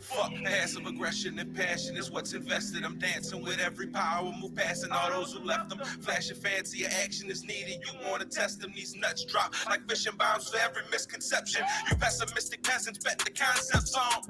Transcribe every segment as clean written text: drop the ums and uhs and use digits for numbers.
Fuck passive aggression and passion is what's invested. I'm dancing with every power, move passing all those who left them. Flashing fancy, action is needed. You wanna test them? These nuts drop like fishing bombs for every misconception. You pessimistic peasants bet the concept's on.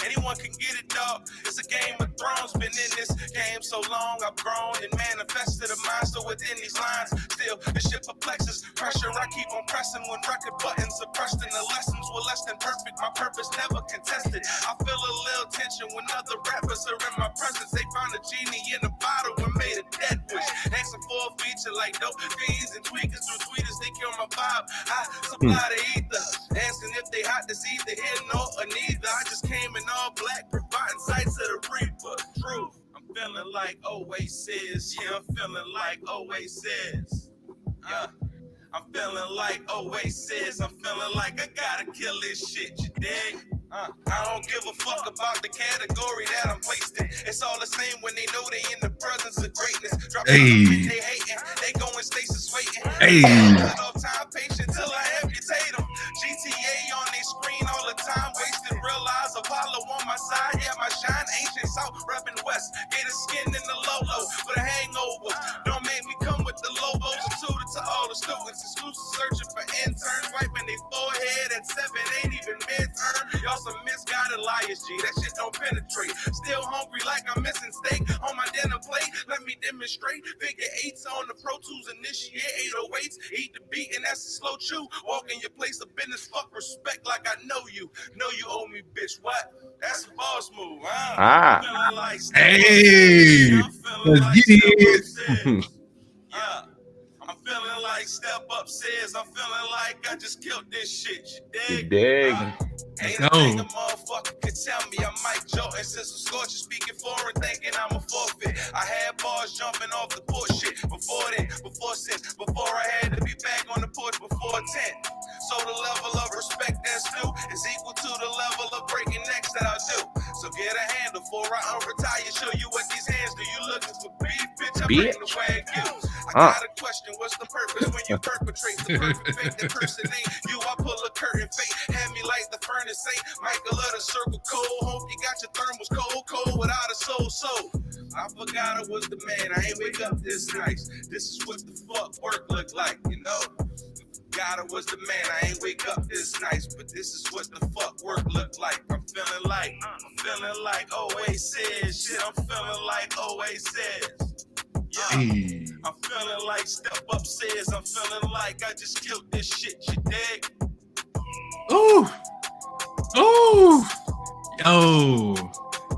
Anyone can get it, dog. It's a game of thrones. Been in this game so long, I've grown and manifested a mind. So within these lines, still the shit perplexes. Pressure I keep on pressing when record buttons are pressed, and the lessons were less than perfect. My purpose never contested. I feel a little tension when other rappers are in my presence. They found a genie in a bottle and made a dead wish. Asking for a feature like dope fiends and tweakers through tweeters. They kill my vibe. I supply the ether. Asking if they hot to see the here, no or neither. I just came in all black, providing sights of the reaper. Truth. I'm feeling like Oasis. Yeah, I'm feeling like Oasis. I'm feeling like Oasis. I'm feeling like I gotta kill this shit, you dig? I don't give a fuck about the category that I'm placed in. It's all the same when they know they in the presence of greatness. Drop they hating, they going stasis waiting. Off time patient till I amputate them. GTA on their screen all the time, wasted. Realize Apollo on my side, yeah, my shine ancient south, repping west. Gator skin in the Lolo with a hangover. Don't make me come with the logos. I'm suited to all the students, exclusive searching for interns, wiping their forehead at 7, ain't even midterm. Y'all some misguided liars, G. That shit don't penetrate. Still hungry like I'm missing steak on my dinner plate. Let me demonstrate. Figure eights on the Pro Tools, initiate 808s. Eat the beat and that's a slow chew. Walk in your place of business, fuck respect like I know you. Know you owe me, bitch. What? That's a boss move. I'm feeling like I'm feeling like I'm feeling like Step Up says. I'm feeling like I just killed this shit. You dig? Ain't a thing a motherfucker could tell me. I'm Mike Jordan, Sizzle Scorcher, speaking foreign, thinking I'm a forfeit. I had bars jumping off the bullshit before then, before since, before I had to be back on the porch before 10. So the level of respect that's due is equal to the level of breaking necks that I do. So get a handle before I unretire. Show you what these hands do. You looking for beef, bitch? I bring the wagyu. I got a question. What's the purpose when you perpetrate the perfect fake? The person ain't you. I pull a curtain fate. Hand me like the furnace say. Michael of the circle cold. Hope you got your thermals cold without a soul. I forgot I was the man. I ain't wake up this nice. This is what the fuck work look like, you know. God, I was the man. I ain't wake up this nice, but this is what the fuck work look like. I'm feeling like Oasis. Shit, I'm feeling like Oasis. Yeah. I'm feeling like Step Up says. I'm feeling like I just killed this shit. You dig? Ooh. Yo.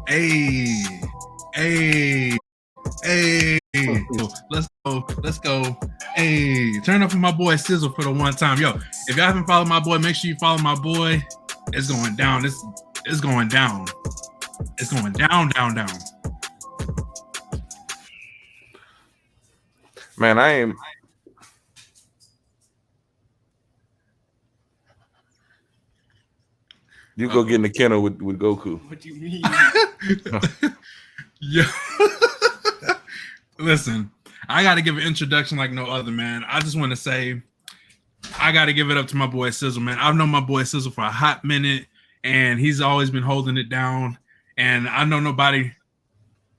Hey. Let's go. Hey, turn up for my boy Sizzle for the one time. Yo, if y'all haven't followed my boy, make sure you follow my boy. It's going down. It's going down. It's going down. Man, I am. You go get in the kennel with Goku. What do you mean? Yo. Listen, I got to give an introduction like no other, man. I just want to say I got to give it up to my boy Sizzle, man. I've known my boy Sizzle for a hot minute, and he's always been holding it down. And I know nobody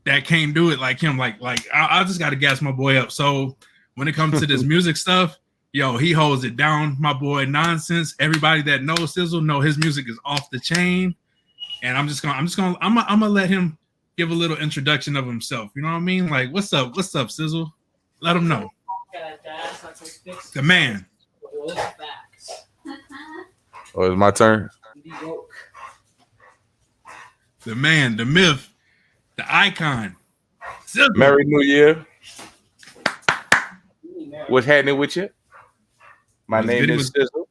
that can't do it like him. Like I just got to gas my boy up. So when it comes to this music stuff, yo, he holds it down. My boy Nonsense. Everybody that knows Sizzle know his music is off the chain. And I'm gonna let him give a little introduction of himself. You know what I mean? Like, what's up, Sizzle? Let him know. The man. Oh, it's my turn. The man, the myth, the icon. Sizzle. Merry New Year. What's happening with you? My name is Sizzle.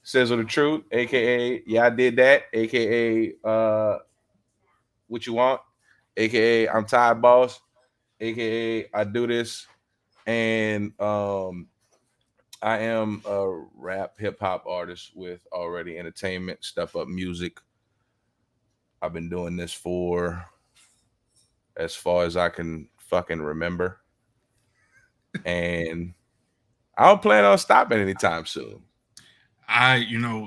Sizzle the Truth, aka yeah, I did that, aka what you want, aka I'm Tired Boss, aka I do this, and I am a rap hip hop artist with Already Entertainment, Step Up Music. I've been doing this for as far as I can fucking remember, and I don't plan on stopping anytime soon.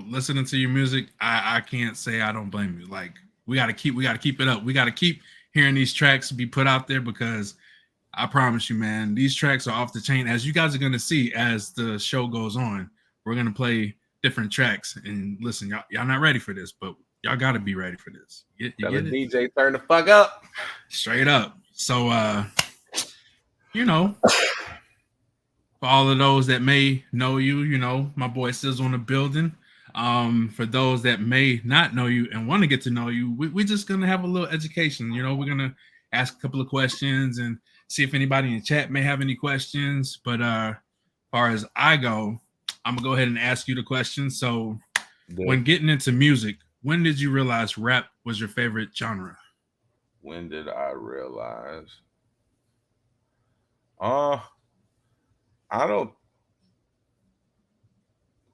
Listening to your music, I can't say I don't blame you. Like, We got to keep it up. We got to keep hearing these tracks be put out there because I promise you, man, these tracks are off the chain. As you guys are going to see as the show goes on, we're going to play different tracks. And listen, y'all not ready for this, but y'all got to be ready for this. You Tell get the it? DJ turn the fuck up. Straight up. So, you know, for all of those that may know you, you know, my boy Sizzle in the building. For those that may not know you and want to get to know you, we're just going to have a little education. You know, we're going to ask a couple of questions and see if anybody in the chat may have any questions. But as far as I go, I'm going to go ahead and ask you the question. So when getting into music, when did you realize rap was your favorite genre? When did I realize? I don't.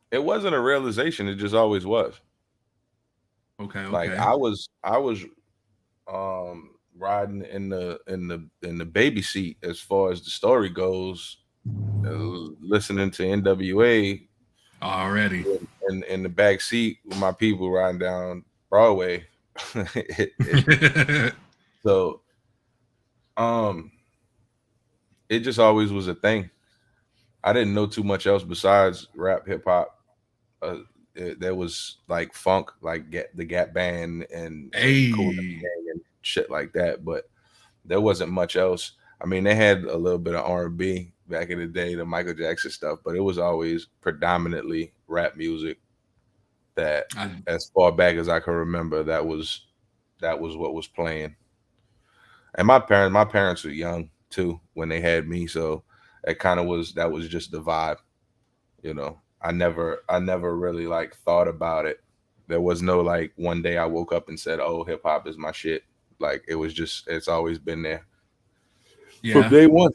It wasn't a realization. It just always was. Okay. Like I was riding in the baby seat as far as the story goes, listening to NWA already in the back seat with my people riding down Broadway. So it just always was a thing. I didn't know too much else besides rap, hip hop. There was like funk, like the Gap Band and Cool and shit like that, but there wasn't much else. I mean, they had a little bit of R&B back in the day, the Michael Jackson stuff, but it was always predominantly rap music. That, as far back as I can remember, that was what was playing. And my parents were young too when they had me, so that was just the vibe, you know. I never really like thought about it. There was no like one day I woke up and said, "Oh, hip hop is my shit." Like it was just, it's always been there from day one.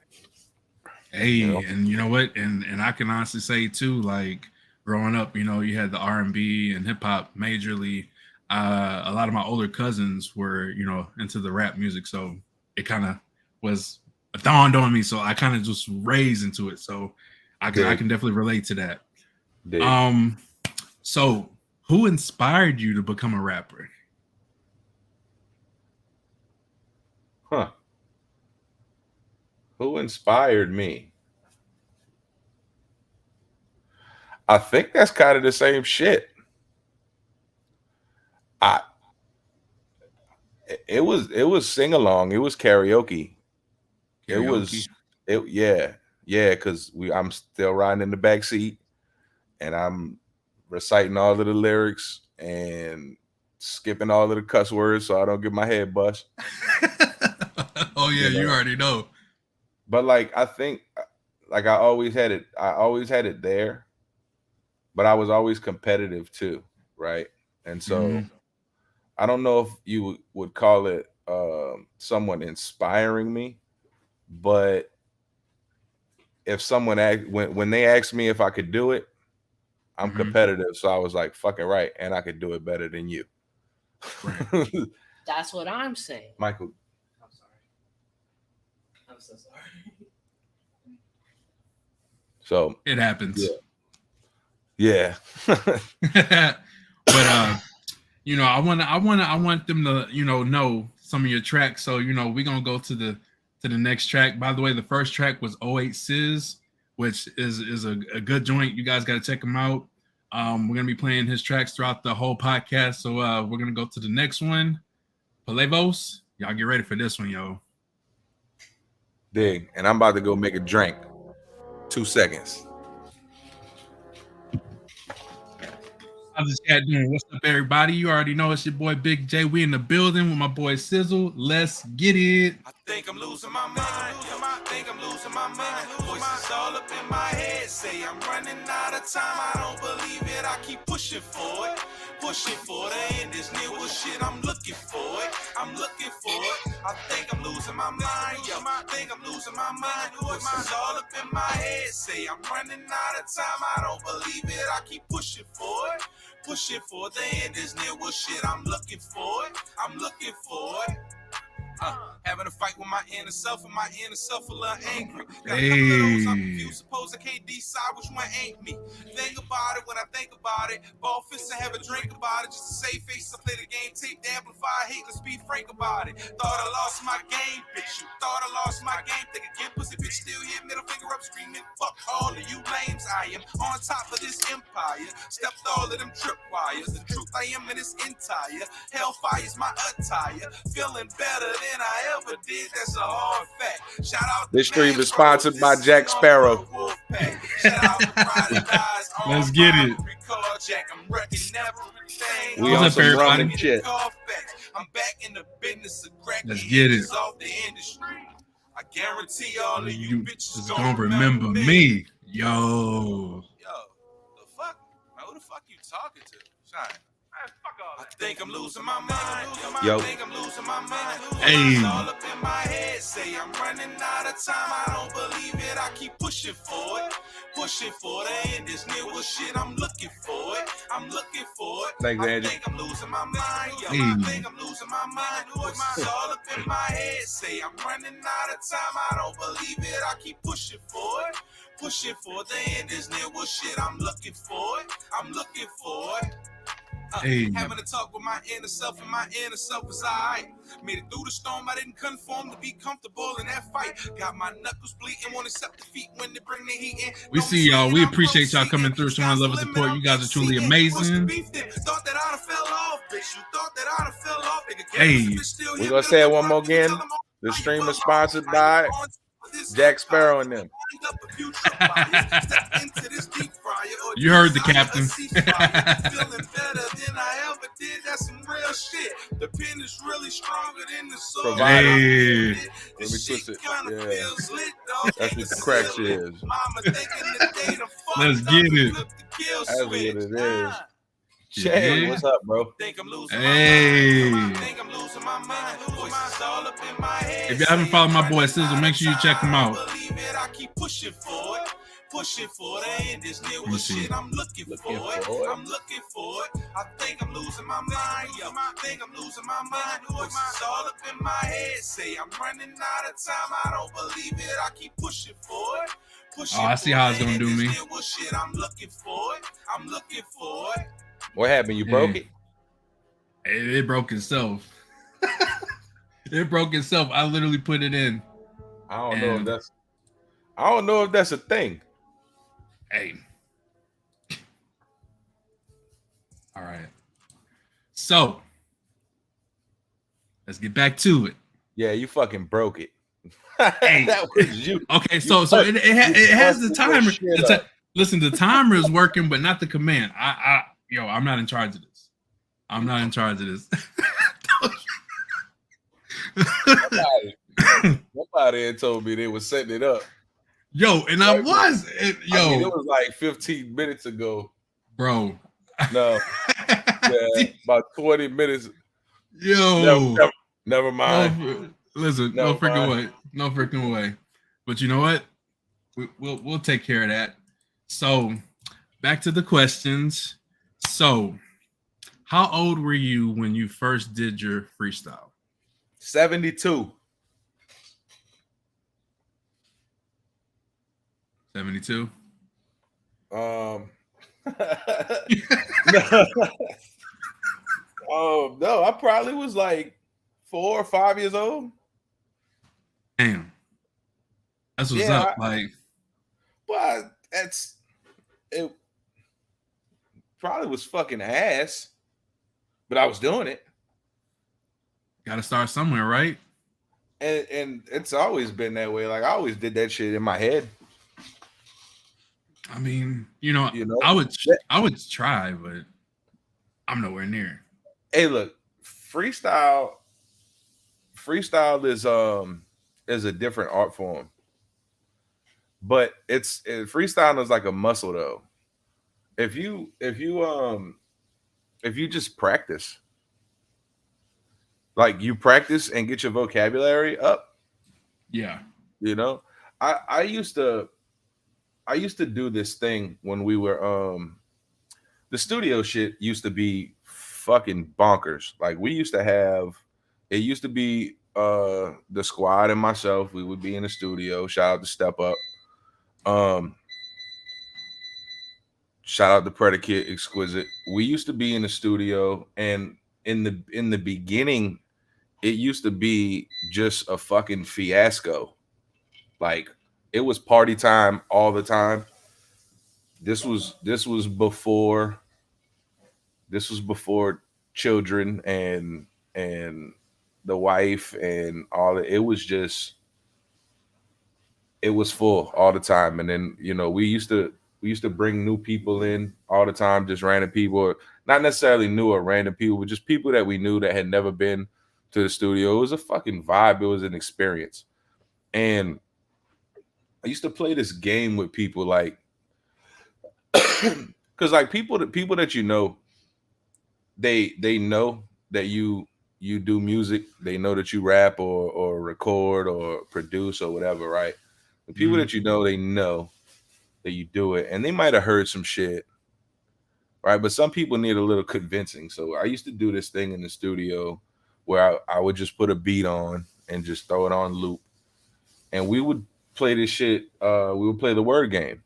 Hey, you know? And you know what? And I can honestly say too, like growing up, you know, you had the R&B and hip hop majorly. A lot of my older cousins were, you know, into the rap music, so it kind of was dawned on me. So I kind of just raised into it. So I can definitely relate to that. So who inspired you to become a rapper? Who inspired me? I think that's kind of the same shit. It was sing along. It was karaoke. Because I'm still riding in the back seat and I'm reciting all of the lyrics and skipping all of the cuss words so I don't get my head bust. Oh yeah, you already know. But like I think like I always had it there, but I was always competitive too, right? And so I don't know if you would call it someone inspiring me, but if someone when they asked me if I could do it, I'm competitive, so I was like, "Fucking right," and I could do it better than you. Right. That's what I'm saying, Michael. I'm sorry. I'm so sorry. So it happens. Yeah. But you know, I want them to, you know some of your tracks. So, you know, we're gonna go to the next track. By the way, the first track was 08 Sizz, which is a good joint. You guys gotta check him out. We're gonna be playing his tracks throughout the whole podcast. So we're gonna go to the next one. Palevos. Y'all get ready for this one, yo. Dig. And I'm about to go make a drink. 2 seconds. How's this cat doing? What's up, everybody? You already know it's your boy Big J. We in the building with my boy Sizzle. Let's get it. I think I'm losing my mind. I think I'm losing my mind. Voices all up in my head say I'm running out of time. I don't believe it. I keep pushing for it. Pushing for the end is near. Well, shit, I'm looking for it. I'm looking for it. I think I'm losing my mind. Yo, I think I'm losing my mind. Voices all up in my head say I'm running out of time. I don't believe it. I keep pushing for it. Pushing for the end is near. Well, shit, I'm looking for it. I'm looking for it. Having a fight with my inner self and my inner self a little angry. Got a couple of those I'm confused. Suppose I can't decide which one ain't me. Think about it when I think about it. Ball fists and have a drink about it. Just to save face, I play the game tape to amplify hate. Let's be frank about it. Thought I lost my game, bitch. You thought I lost my game. Think again, pussy bitch still here. Middle finger up screaming. Fuck all of you lames. I am on top of this empire. Stepped all of them tripwires. The truth I am in this entire. Hellfire's my attire. Feeling better than I ever did. That's a hard fact. Shout out. This stream is sponsored by Jack Sparrow. Shout out to Pride and Guys. Let's get it. Jack, I'm wrecking everything. We on some rum and shit. I'm back in the business of cracking. Let's get it. Off the industry. I guarantee all of you bitches is gonna remember me. Yo, the fuck? Who the fuck you talking to? Shine. I think I'm losing my mind. Yo. I think I'm losing my mind. Hey. It's all up in my head. Say I'm running out of time. I don't believe it. I keep pushing for it. Pushing for the end is near. What shit? I'm looking for it. I'm looking for it. Thanks, I Andy. think I'm losing my mind. Yo, Hey. I think I'm losing my mind. It's all up in my head. Say I'm running out of time. I don't believe it. I keep pushing for it. Pushing for the end is near. What shit? I'm looking for it. I'm looking for it. Hey. Having a talk with my inner self, and my inner self is alright. Made it through the storm, I didn't conform to be comfortable in that fight. Got my knuckles bleeding, won't accept defeat when they bring the heat in. we see y'all. We appreciate y'all coming through, showing love and support. You guys are truly amazing. Thought that I'd fell off, bitch. You thought that I'd fell off. Hey. We're gonna say it one more again. The stream is sponsored by Jack Sparrow and them. You heard the captain. Feeling better than I ever did. That's some real shit. The pen is really stronger than the sword. Hey. Let me twist it. Yeah. That's what the crack shit is. Let's get it. That's what it is. Yeah. Shay, what's up, bro? Hey. If If you haven't followed my boy Sizzle, make sure you check him out. I keep pushing for it. Pushing for the end is near. Let me What see. shit? I'm looking for it. I'm looking for it. I think I'm losing my mind. Yo, I think I'm losing my mind. Voices all up in my head. Say I'm running out of time. I don't believe it. I keep pushing for it. Pushing Oh, I see how it's gonna do me. What shit? I'm looking for it. I'm looking for it. What happened? You broke it? It broke itself. It broke itself. I literally put it in. I don't know if that's a thing. Hey. All right. So let's get back to it. Yeah, you fucking broke it. Hey. That was you. Okay, so it has the timer. Listen, the timer is working, but not the command. I'm not in charge of this. I'm not in charge of this. Somebody had told me they were setting it up. Yo, and I was. It was like 15 minutes ago. Bro. No. Yeah, about 20 minutes. Yo. Never mind. Listen, no freaking way. But you know what? We'll take care of that. So, back to the questions. So, how old were you when you first did your freestyle? 72. 72? No, I probably was like 4 or 5 years old. Damn. That's what's up. But it probably was fucking ass. But I was doing it. Gotta start somewhere, right? And it's always been that way. Like I always did that shit in my head. I mean, I would try, but I'm nowhere near. Hey, look, freestyle is a different art form. But freestyle is like a muscle though. If you just practice, like you practice and get your vocabulary up. Yeah. I used to do this thing when we were the studio shit used to be fucking bonkers. Like it used to be the squad and myself, we would be in the studio. Shout out to Step Up. Shout out to Predicate Exquisite. We used to be in the studio, and in the beginning, it used to be just a fucking fiasco. Like, it was party time all the time. This was before children and the wife and all that. It was just, it was full all the time. And then, we used to bring new people in all the time, just random people, not necessarily new or random people, but just people that we knew that had never been to the studio. It was a fucking vibe. It was an experience. And I used to play this game with people, like, because like people that they know that you do music. They know that you rap or record or produce or whatever, right? The people that they know that you do it, and they might have heard some shit, right? But some people need a little convincing. So I used to do this thing in the studio where I would just put a beat on and just throw it on loop, and we would play this shit. We would play the word game,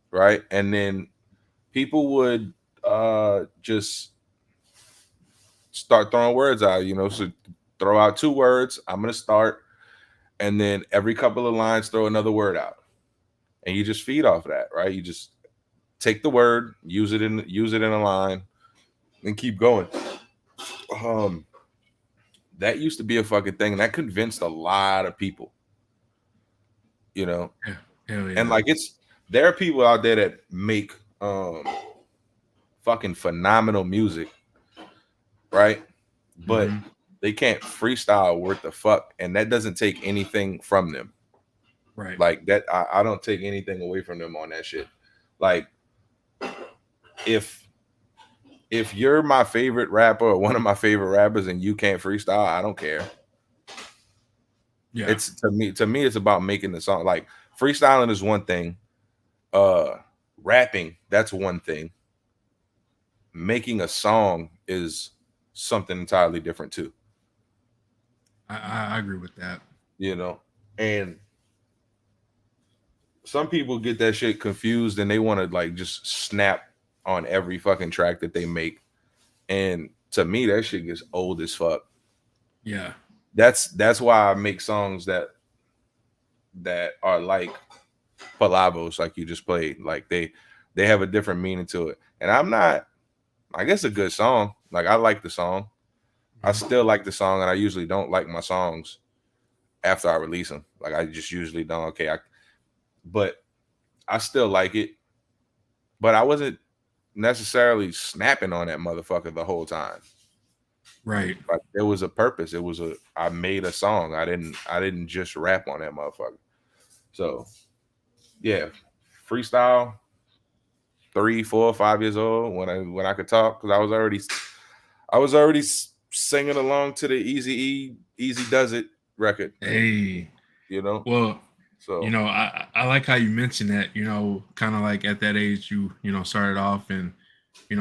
right? And then people would just start throwing words out, so throw out 2 words. I'm gonna start, and then every couple of lines throw another word out, and you just feed off of that, right? You just take the word, use it in a line, and keep going. That used to be a fucking thing, and that convinced a lot of people, Yeah. Hell yeah. and like, there are people out there that make fucking phenomenal music, right? But they can't freestyle worth the fuck, and that doesn't take anything from them. Right. Like that, I don't take anything away from them on that shit. Like, if you're my favorite rapper or one of my favorite rappers and you can't freestyle, I don't care. Yeah. It's to me it's about making the song. Like, freestyling is one thing. Rapping, that's one thing. Making a song is something entirely different too. I agree with that. And some people get that shit confused, and they want to like just snap on every fucking track that they make. And to me, that shit gets old as fuck. Yeah. That's why I make songs that are like palabos, like you just played. Like, they have a different meaning to it. And I guess a good song. Like, I like the song. I still like the song, and I usually don't like my songs after I release them. Like, I just usually don't. Okay, but I still like it. But I wasn't necessarily snapping on that motherfucker the whole time. Right. Like, there was a purpose. I made a song. I didn't just rap on that motherfucker. So yeah, freestyle. 3, 4, 5 years old when I could talk, because I was already singing along to the Easy Does It record. Hey. Well, So I like how you mentioned that, kind of like at that age you started off, and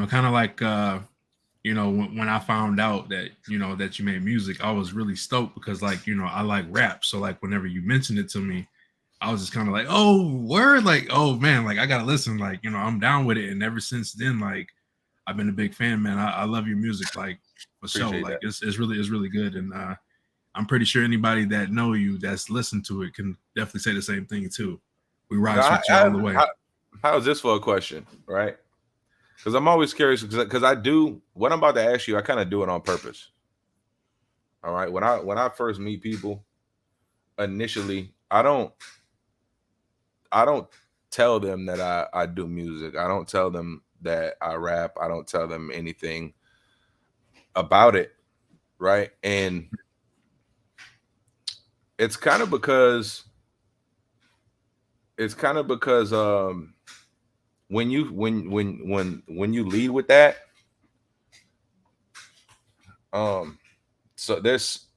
kind of like when I found out that that you made music, I was really stoked, because like I like rap. So like whenever you mentioned it to me, I was just kind of like, oh, word, like, oh man, like I gotta listen, like I'm down with it. And ever since then, like I've been a big fan, man. I love your music, like for sure. Like it's really good. And I'm pretty sure anybody that know you that's listened to it can definitely say the same thing too. We rise with you all the way. How is this for a question, right? Because I'm always curious, because I do what I'm about to ask you. I kind of do it on purpose. All right, when I first meet people, initially, I don't tell them that I do music. I don't tell them that I rap. I don't tell them anything about it, right? And it's kind of because when you lead with that, so there's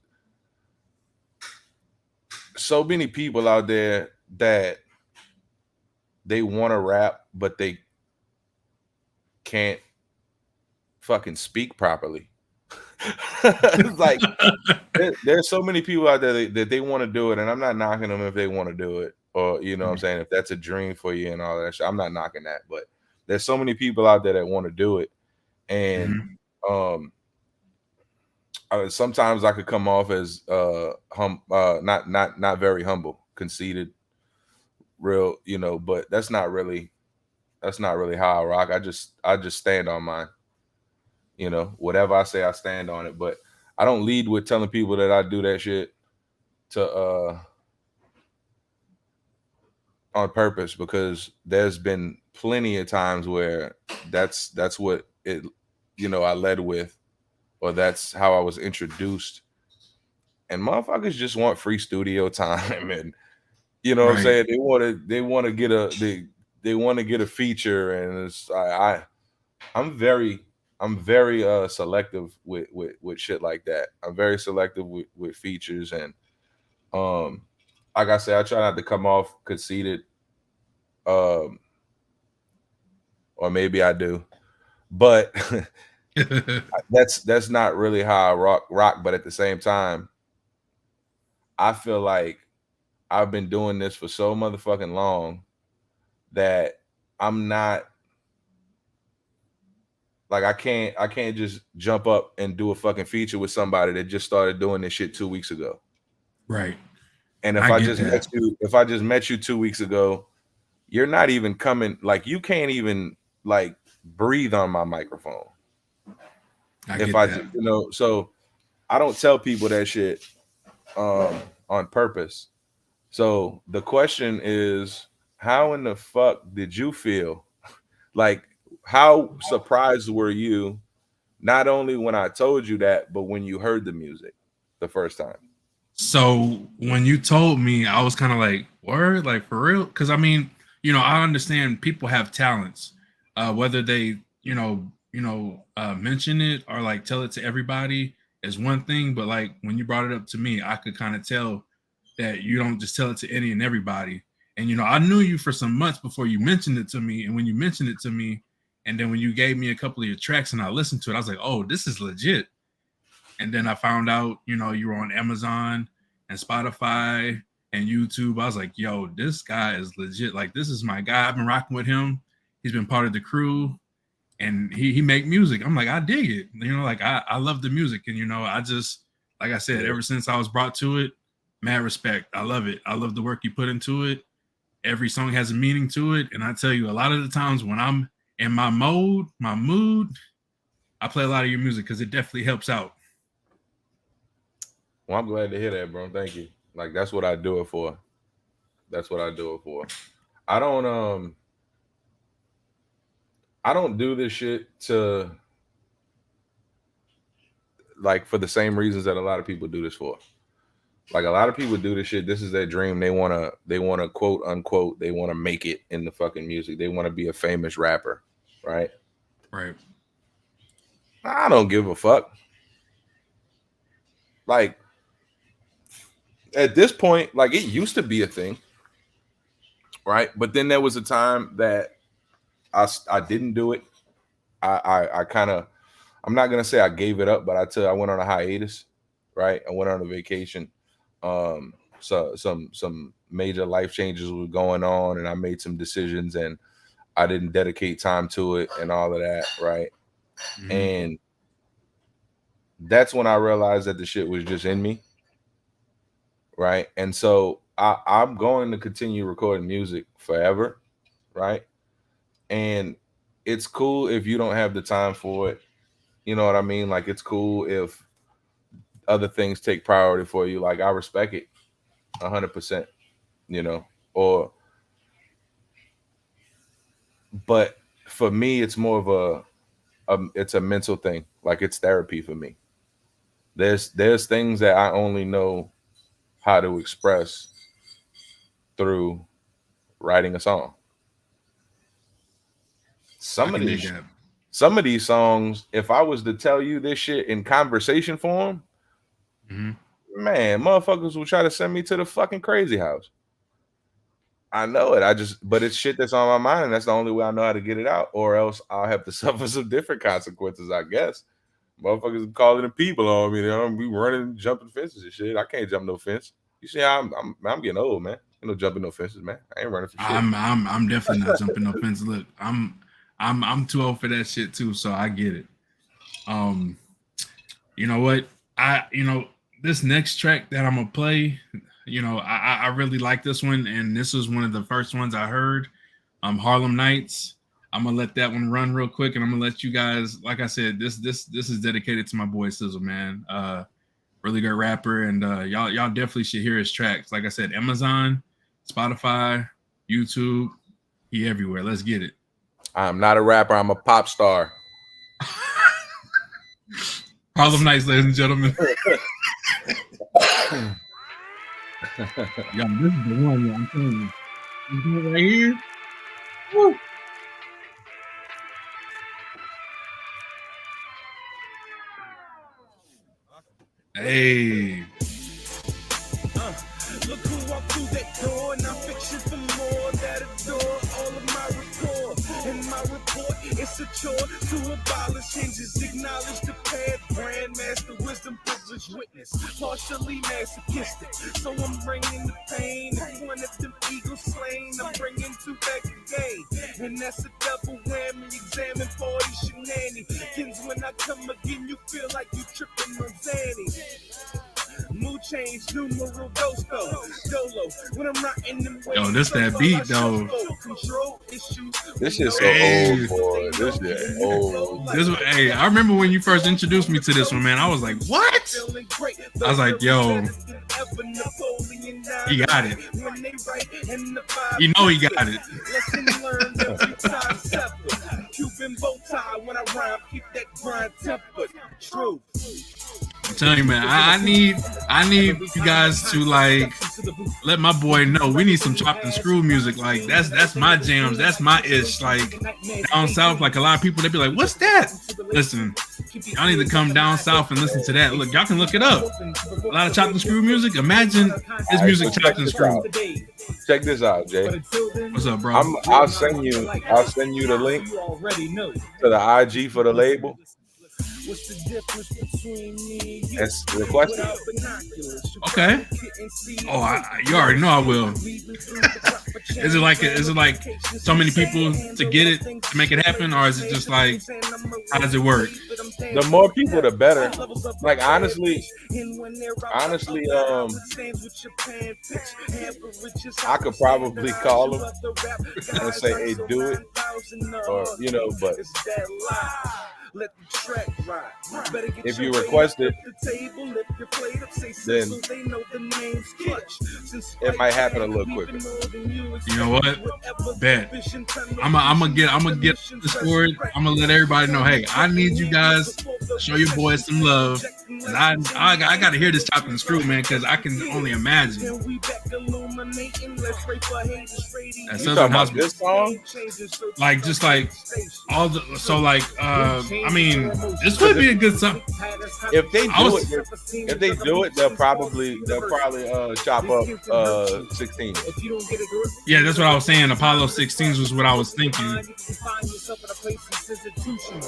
so many people out there that they want to rap, but they can't fucking speak properly. It's like there's so many people out there that they want to do it, and I'm not knocking them if they want to do it, or you know what I'm saying, if that's a dream for you and all that shit. I'm not knocking that, but there's so many people out there that want to do it, and sometimes I could come off as not very humble, conceited, real, you know, but that's not really how I rock. I just stand on mine. You know, whatever I say, I stand on it. But I don't lead with telling people that I do that shit to on purpose, because there's been plenty of times where that's what it, you know, I led with, or that's how I was introduced. And motherfuckers just want free studio time, and you know what I'm saying, they want to get a feature, and it's I'm very selective with shit like that. I'm very selective with features, and like I said, I try not to come off conceited, or maybe I do, but that's not really how I rock. But at the same time, I feel like I've been doing this for so motherfucking long that I'm not like, I can't just jump up and do a fucking feature with somebody that just started doing this shit 2 weeks ago. Right. And if I just met you 2 weeks ago, you're not even coming, like, you can't even like breathe on my microphone. You know, so I don't tell people that shit on purpose. So the question is, how in the fuck did you feel? Like, how surprised were you, not only when I told you that, but when you heard the music the first time? So when you told me, I was kind of like, word, like, for real? Because I mean, you know, I understand people have talents, whether they, mention it or like tell it to everybody is one thing. But like when you brought it up to me, I could kind of tell that you don't just tell it to any and everybody. And, you know, I knew you for some months before you mentioned it to me. And when you mentioned it to me, and then when you gave me a couple of your tracks and I listened to it, I was like, oh, this is legit. And then I found out, you know, you were on Amazon and Spotify and YouTube. I was like, yo, this guy is legit. Like, this is my guy. I've been rocking with him. He's been part of the crew, and he make music. I'm like, I dig it. You know, like, I love the music. And, you know, I just, like I said, ever since I was brought to it, mad respect. I love it. I love the work you put into it. Every song has a meaning to it. And I tell you, a lot of the times when I'm in my mood, I play a lot of your music because it definitely helps out. Well, I'm glad to hear that, bro. Thank you. Like, that's what I do it for. I don't do this shit to, like, for the same reasons that a lot of people do this for. Like, a lot of people do this shit. This is their dream. They wanna quote unquote, they want to make it in the fucking music. They want to be a famous rapper, right? Right. I don't give a fuck. Like, at this point, like, it used to be a thing, right? But then there was a time that I didn't do it. I kind of, I'm not gonna say I gave it up, but I went on a hiatus, right? I went on a vacation. So some major life changes were going on, and I made some decisions, and I didn't dedicate time to it and all of that, right? Mm-hmm. And that's when I realized that the shit was just in me, right? And so I'm going to continue recording music forever, right? And it's cool if you don't have the time for it. You know what I mean? Like, it's cool if other things take priority for you. Like, I respect it 100%, you know, but for me, it's more of it's a mental thing. Like, it's therapy for me. There's things that I only know how to express through writing a song. Some of these songs, if I was to tell you this shit in conversation form, man, motherfuckers will try to send me to the fucking crazy house. I know it. But it's shit that's on my mind, and that's the only way I know how to get it out, or else I'll have to suffer some different consequences, I guess. Motherfuckers calling the people on me. We running, jumping fences and shit. I can't jump no fence. You see, I'm getting old, man. Ain't no jumping no fences, man. I ain't running for shit. I'm definitely not jumping no fences. Look, I'm too old for that shit too, so I get it. You know what? This next track that I'm gonna play, I really like this one, and this was one of the first ones I heard. Harlem Nights. I'm gonna let that one run real quick, and I'm gonna let you guys, like I said, this is dedicated to my boy Sizzle, man. Really good rapper, and y'all definitely should hear his tracks. Like I said, Amazon, Spotify, YouTube, he everywhere. Let's get it. I'm not a rapper. I'm a pop star. Harlem Nights, ladies and gentlemen. Yo, this is the one, I'm telling you. This one right here. Woo. Hey. Look who walked through that door, and I'm fixing for more that adore all of my rapport. In my report, it's a chore to abolish hinges, acknowledge the path, grandmaster wisdom, privileged witness, partially masochistic. So I'm bringing the pain, if one of them eagles slain, I'm bringing two back again, and that's a double whammy. Examine party shenanigans. When I come again, you feel like you tripping on Zanny. Mood change, numero dosto, dolo. When I'm rocking them waves, yo, this that beat though. Control issues. This is so old, boy. This is old. Hey, I remember when you first introduced me to this one, man. I was like, what? I was like, yo, he got it. You know he got it. Cuban bow tie when I rhyme, keep that grind tempered. True. I'm telling you, man, I need you guys to like let my boy know we need some chopped and screw music. Like that's my jams, that's my ish. Like down south, like a lot of people they be like, what's that? Listen, y'all need to come down south and listen to that. Look, y'all can look it up. A lot of chopped and screw music. Imagine his music chopped and screw. Check this out, Jay. What's up, bro? I'll send you the link to the IG for the label. What's the difference between me and you? That's requested. Okay. Oh, you already know I will. Is it like so many people to get it to make it happen, or is it just like how does it work? The more people, the better. Like honestly, I could probably call them and say, "Hey, do it," or but. If you request it, then it might happen a little quicker. You know what? Bet. I'm gonna get the story. I'm gonna let everybody know. Hey, I need you guys to show your boys some love. I gotta hear this chopped and screw, man, because I can only imagine. That's about this song. Like just like all the I mean, this would be a good song. If they do it, they'll probably chop up 16. Yeah, that's what I was saying. Apollo 16s was what I was thinking.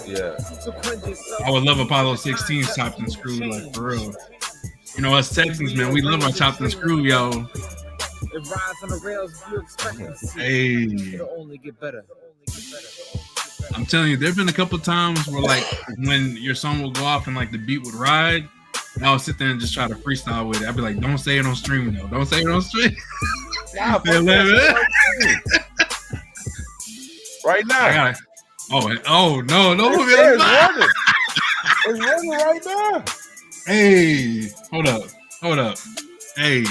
Yeah, I would love Apollo 16s chopped and screwed, like for real. You know, us Texans, man, we love our chopped and screw, yo. Hey. It'll only get better. I'm telling you, there've been a couple times where like when your song will go off and like the beat would ride, and I would sit there and just try to freestyle with it. I'd be like, "Don't say it on stream, though. Don't say it on stream." Right now. Oh no! It's running. It's running right now. Hey, hold up. Hey.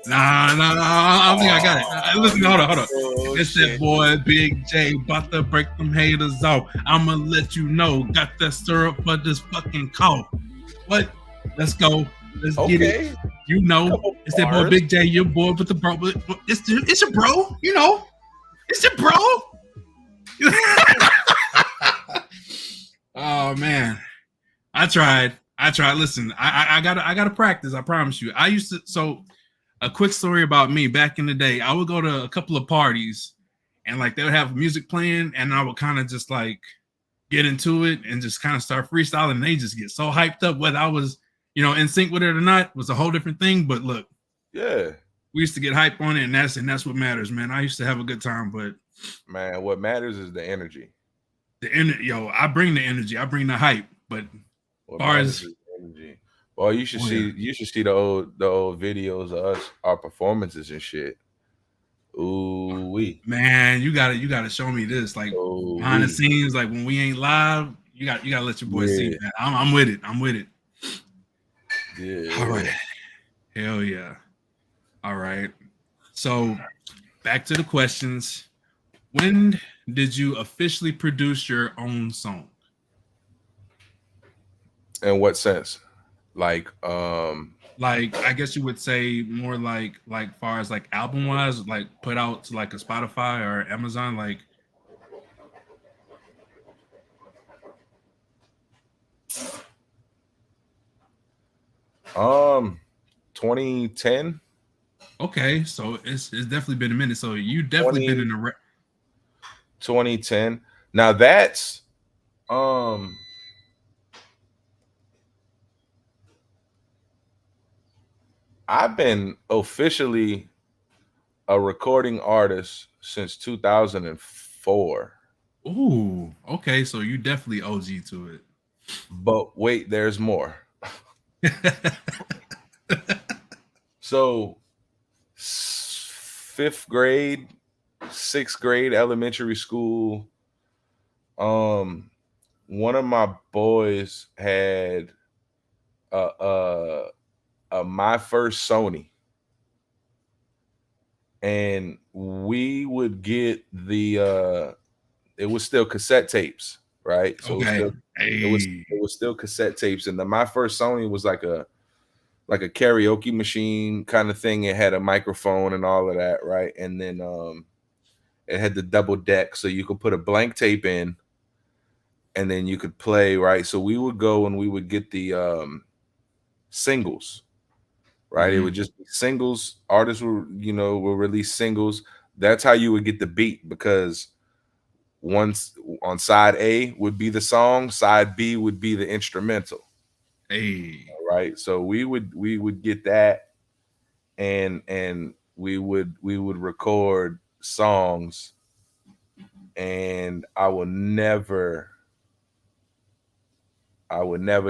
Nah, I think I got it. Listen, hold on. It's that boy Big J about to break them haters off. I'ma let you know. Got that syrup for this fucking cough. What? Let's go. Let's get it. You know, it's that boy Big J, your boy with the bro. It's your bro. You know, it's your bro. Oh man, I tried. Listen, I gotta practice. I promise you. I used to. So, a quick story about me back in the day. I would go to a couple of parties, and like they would have music playing, and I would kind of just like get into it and just kind of start freestyling, and they just get so hyped up. Whether I was, in sync with it or not was a whole different thing. But look, yeah, we used to get hype on it, and that's what matters, man. I used to have a good time, but man, what matters is the energy. I bring the energy, I bring the hype, but What far matters as is the energy. Well, you should see the old videos of us, our performances and shit. Ooh wee, man, you gotta show me this, like behind the scenes, like when we ain't live. You gotta let your boy see, man. I'm with it. I'm with it. Yeah. All right. Hell yeah. All right. So back to the questions. When did you officially produce your own song? In what sense? Like I guess you would say more like far as like album wise, like put out to like a Spotify or Amazon, like 2010. Okay, so it's definitely been a minute. So you definitely been in the 2010. Now that's I've been officially a recording artist since 2004. Ooh, okay, so you definitely OG to it. But wait, there's more. So 5th grade, 6th grade, elementary school. One of my boys had my first Sony, and we would get the it was still cassette tapes, right? So Okay. it was still cassette tapes, and my first Sony was like a karaoke machine kind of thing. It had a microphone and all of that, right? And then it had the double deck, so you could put a blank tape in, and then you could play, right? So we would go and we would get the singles, right? It would just be singles. Artists will release singles. That's how you would get the beat, because once on side A would be the song, side B would be the instrumental. Right. So we would get that, and we would record songs, and I would never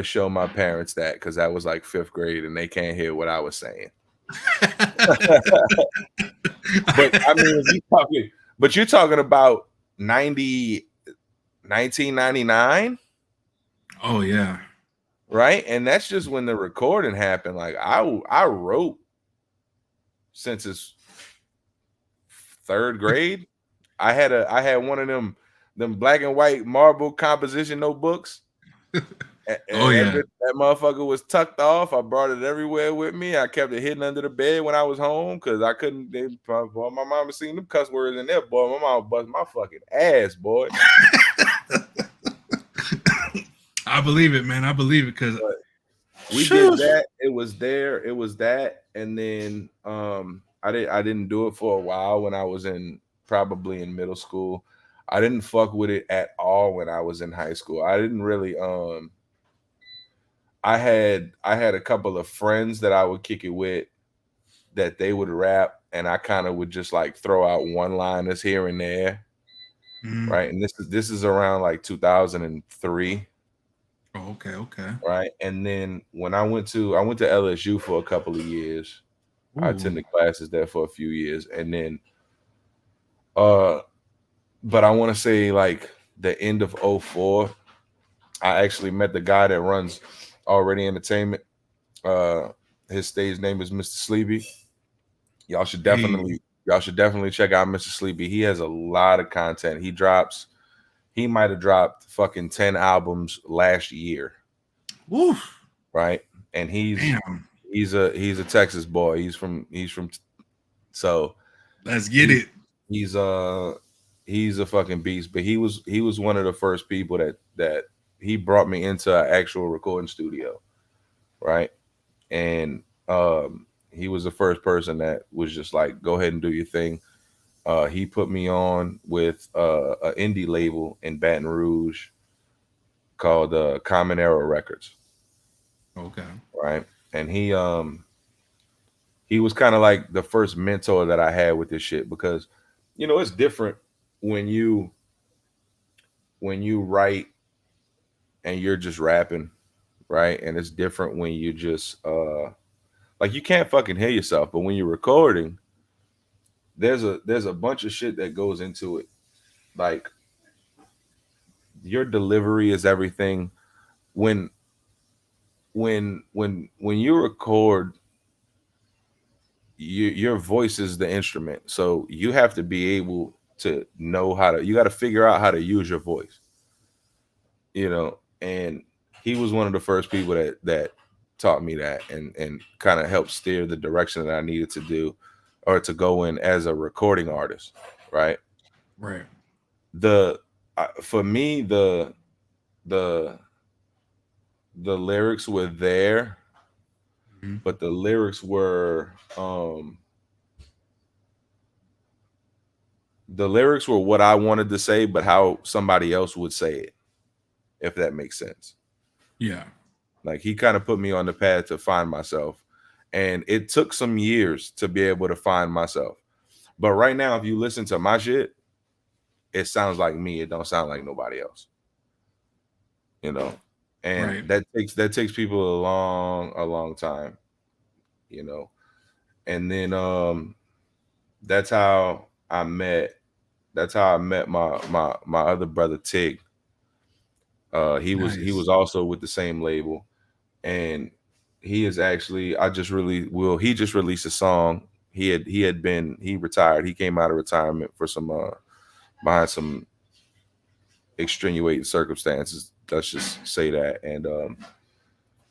show my parents that, because that was like 5th grade and they can't hear what I was saying. But I mean, you're talking about 1999. Oh yeah. Right. And that's just when the recording happened. Like I wrote since it's 3rd grade. I had one of them black and white marble composition notebooks. That motherfucker was tucked off. I brought it everywhere with me. I kept it hidden under the bed when I was home, because I couldn't. Boy, my mama seen them cuss words in there. Boy, my mama bust my fucking ass, boy. I believe it, man. I believe it, because we did that. It was there. It was that, and then I didn't do it for a while when I was probably in middle school. I didn't fuck with it at all when I was in high school. I didn't really I had a couple of friends that I would kick it with, that they would rap, and I kind of would just like throw out one-liners here and there. Right. And this is around like 2003. Oh, okay. Right. And then when I went to LSU for a couple of years. Ooh. I attended classes there for a few years, and then but I want to say like the end of 2004, I actually met the guy that runs Already Entertainment. His stage name is Mr. Sleepy. Y'all should definitely check out Mr. Sleepy. He has a lot of content. He might have dropped fucking 10 albums last year. Woof. Right? And he's a Texas boy. He's from so let's get it. He's a fucking beast. But he was one of the first people that he brought me into an actual recording studio, right? And he was the first person that was just like, go ahead and do your thing. He put me on with an indie label in Baton Rouge called Common Era Records. Okay. Right. And he was kind of like the first mentor that I had with this shit, because it's different when you write and you're just rapping, right? And it's different when you just like, you can't fucking hear yourself, but when you're recording, there's a bunch of shit that goes into it. Like, your delivery is everything. When you record, your voice is the instrument, so you have to be able to know you got to figure out how to use your voice, and he was one of the first people that taught me that, and kind of helped steer the direction that I needed to do or to go in as a recording artist, right? For me, the lyrics were there, but the lyrics were what I wanted to say, but how somebody else would say it, if that makes sense. Yeah. Like, he kind of put me on the path to find myself, and it took some years to be able to find myself. But right now, if you listen to my shit, it sounds like me. It don't sound like nobody else. And that takes people a long time, And then that's how I met my other brother Tig. He was also with the same label, and he is actually he just released a song. He retired. He came out of retirement for some behind some extenuating circumstances. Let's just say that. And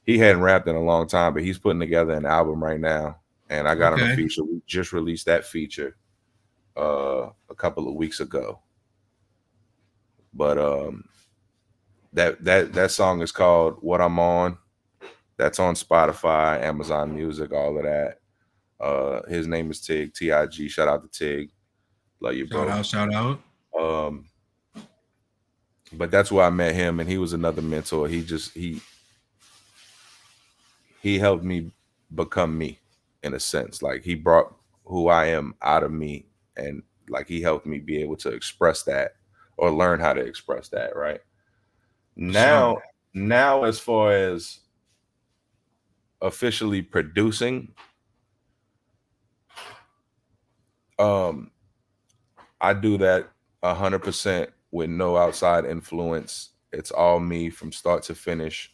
he hadn't rapped in a long time, but he's putting together an album right now. And I got him a feature. We just released that feature a couple of weeks ago. But that song is called What I'm On. That's on Spotify, Amazon Music, all of that. His name is Tig, T-I-G. Shout out to Tig. Love you, bro. Shout out. But that's where I met him, and he was another mentor. He helped me become me, in a sense. Like, he brought who I am out of me, and like, he helped me be able to express that, or learn how to express that, right? Now, as far as officially producing, I do that 100% with no outside influence. It's all me from start to finish.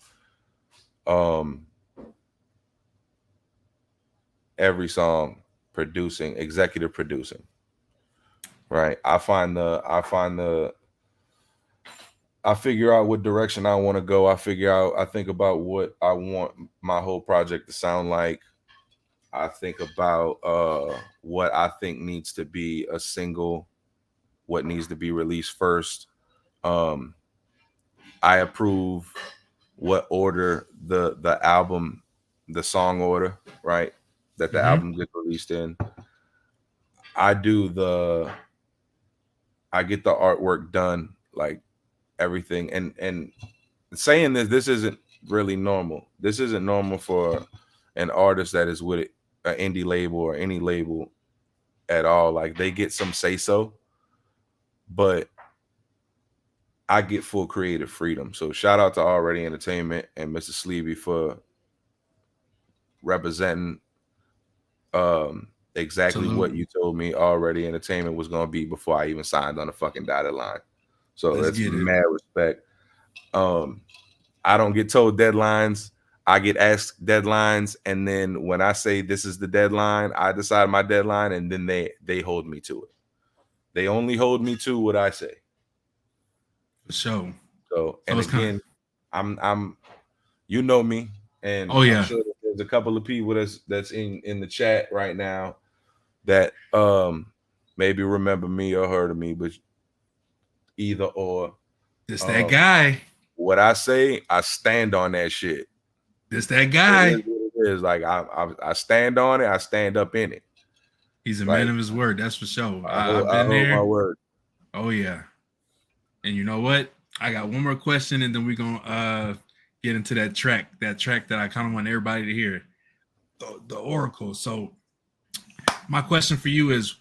Every song, executive producing. Right. I figure out what direction I want to go. I think about what I want my whole project to sound like. I think about what I think needs to be a single, what needs to be released first. I approve what order the album, the song order, right, that the album gets released in. I get the artwork done, like everything. And saying this isn't really normal. This isn't normal for an artist that is with an indie label or any label at all. Like, they get some say so, but I get full creative freedom. So shout out to Already Entertainment and Mr. Sleevey for representing exactly what you told me Already Entertainment was going to be before I even signed on the fucking dotted line. So that's mad respect. I don't get told deadlines. I get asked deadlines, and then when I say this is the deadline, I decide my deadline, and then they hold me to it. They only hold me to what I say. For sure. So and again, I'm you know me, and I'm sure that there's a couple of people that's in the chat right now that maybe remember me or heard of me, but either or. It's that guy. What I say, I stand on that shit. It's that guy. It is. Like, I stand on it. I stand up in it. He's a man of his word. That's for sure. I hold my word. Oh yeah. And you know what? I got one more question, and then we're gonna get into that track that I kind of want everybody to hear, the Oracle. So my question for you is,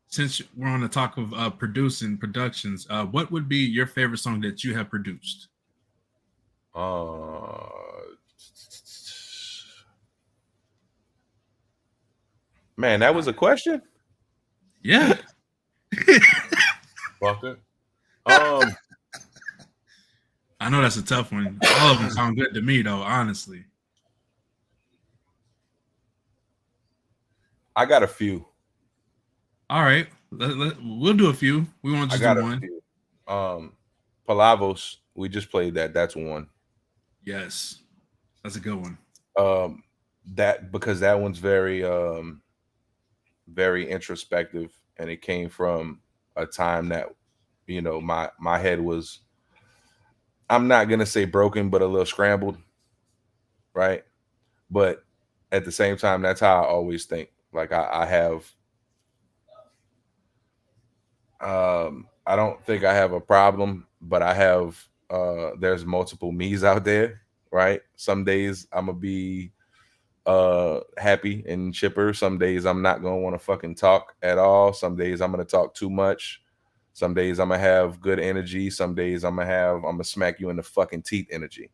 since we're on the talk of producing productions, what would be your favorite song that you have produced? Man, that was a question? Yeah. Fucker. I know that's a tough one. All of them sound good to me, though, honestly. I got a few. All right. We'll do a few. We won't just do one. Few. Palavos, we just played that. That's one. Yes. That's a good one. That because that one's very very introspective, and it came from a time that, you know, my head was, I'm not gonna say broken, but a little scrambled, right? But at the same time, that's how I always think. Like I have I don't think I have a problem, but I have there's multiple me's out there, right? Some days I'm gonna be happy and chipper. Some days I'm not gonna want to fucking talk at all. Some days I'm gonna talk too much. Some days I'm gonna have good energy. Some days I'm gonna smack you in the fucking teeth energy.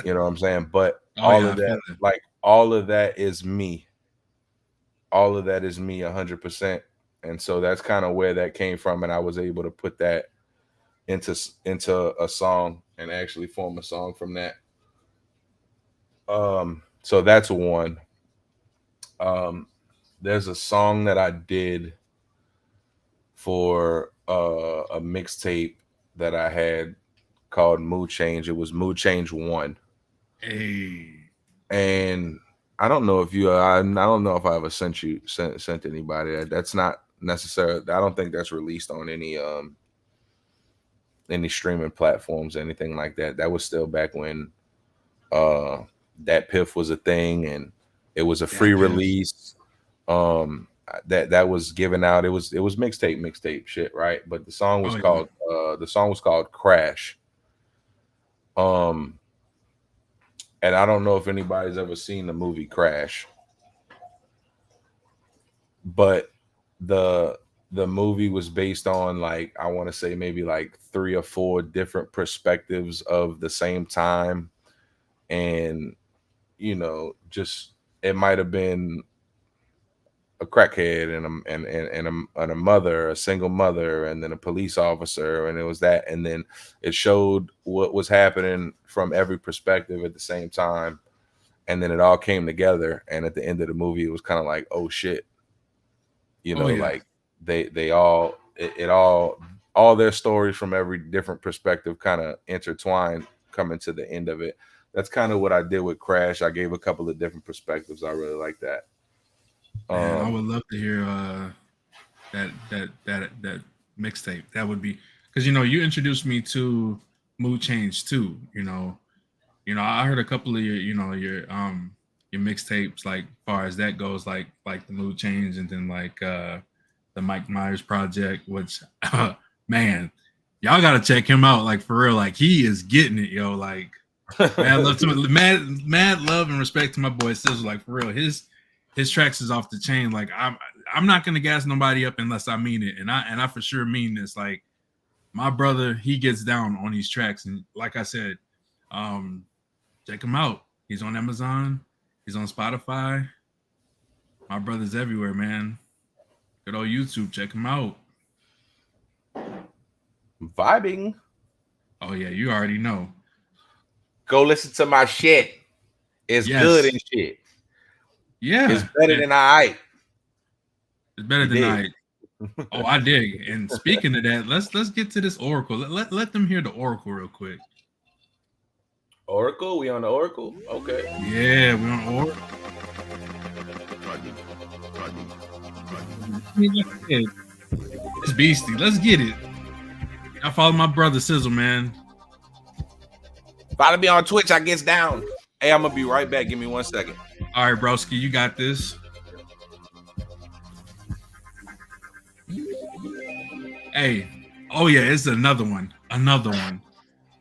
You know what I'm saying? But all of that, like all of that is me. All of that is me 100%. And so that's kind of where that came from, and I was able to put that into a song and actually form a song from that. So that's one. There's a song that I did for a mixtape that I had called Mood Change. It was Mood Change 1. Hey. And I don't know if I don't know if I ever sent anybody. That's not necessarily, I don't think that's released on any streaming platforms, anything like that. That was still back when that Piff was a thing, and it was a free release. That was given out. It was mixtape shit, right? But the song was called Crash. And I don't know if anybody's ever seen the movie Crash, but the movie was based on, like, I want to say maybe like 3 or 4 different perspectives of the same time. And, you know, just, it might have been a crackhead and a mother, a single mother, and then a police officer, and it was that, and then it showed what was happening from every perspective at the same time, and then it all came together. And at the end of the movie, it was kind of like, oh shit, you know, like they all their stories from every different perspective kind of intertwined coming to the end of it. That's kind of what I did with Crash. I gave a couple of different perspectives. I really like that. Man, I would love to hear that mixtape. That would be, because, you know, you introduced me to Mood Change too. You know, I heard a couple of your mixtapes, like far as that goes, like the Mood Change, and then like the Mike Myers project, which man, y'all gotta check him out, like for real. Like he is getting it, yo. Like mad love and respect to my boy Sizzle. Like for real, his tracks is off the chain. Like I'm not gonna gas nobody up unless I mean it, and I for sure mean this. Like my brother, he gets down on these tracks, and like I said, check him out. He's on Amazon, he's on Spotify. My brother's everywhere, man. Good old YouTube, check him out. Vibing. Oh yeah, you already know. Go listen to my shit. It's good and shit. Yeah, it's better than I. It's better than I. Oh, I dig. And speaking of that, let's get to this Oracle. Let them hear the Oracle real quick. Oracle, we on the Oracle? Okay. Yeah, we on Oracle. It's beastie. Let's get it. I follow my brother Sizzle, man. Follow me on Twitch. I gets down. Hey, I'm gonna be right back. Give me 1 second. All right, broski, you got this. Hey, oh yeah, it's another one.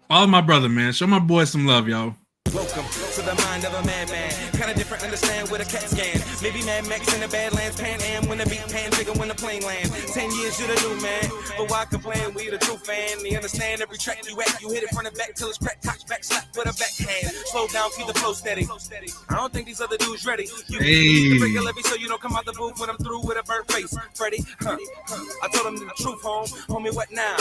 Follow my brother, man. Show my boy some love, y'all. Welcome to the mind of a madman. Kinda different, understand with a CAT scan. Maybe Mad Max in the Badlands, Pan Am when the beat pan bigger when the plane land. 10 years you the new man, but why complain? We the true fan. They understand every track you at. You hit it from the back till it's crack, cock, back slap with a backhand. Slow down, keep the flow steady. I don't think these other dudes ready. You need the regular beat so you don't come out the booth when I'm through with a burnt face. Freddie, I told him the truth, homie, what now?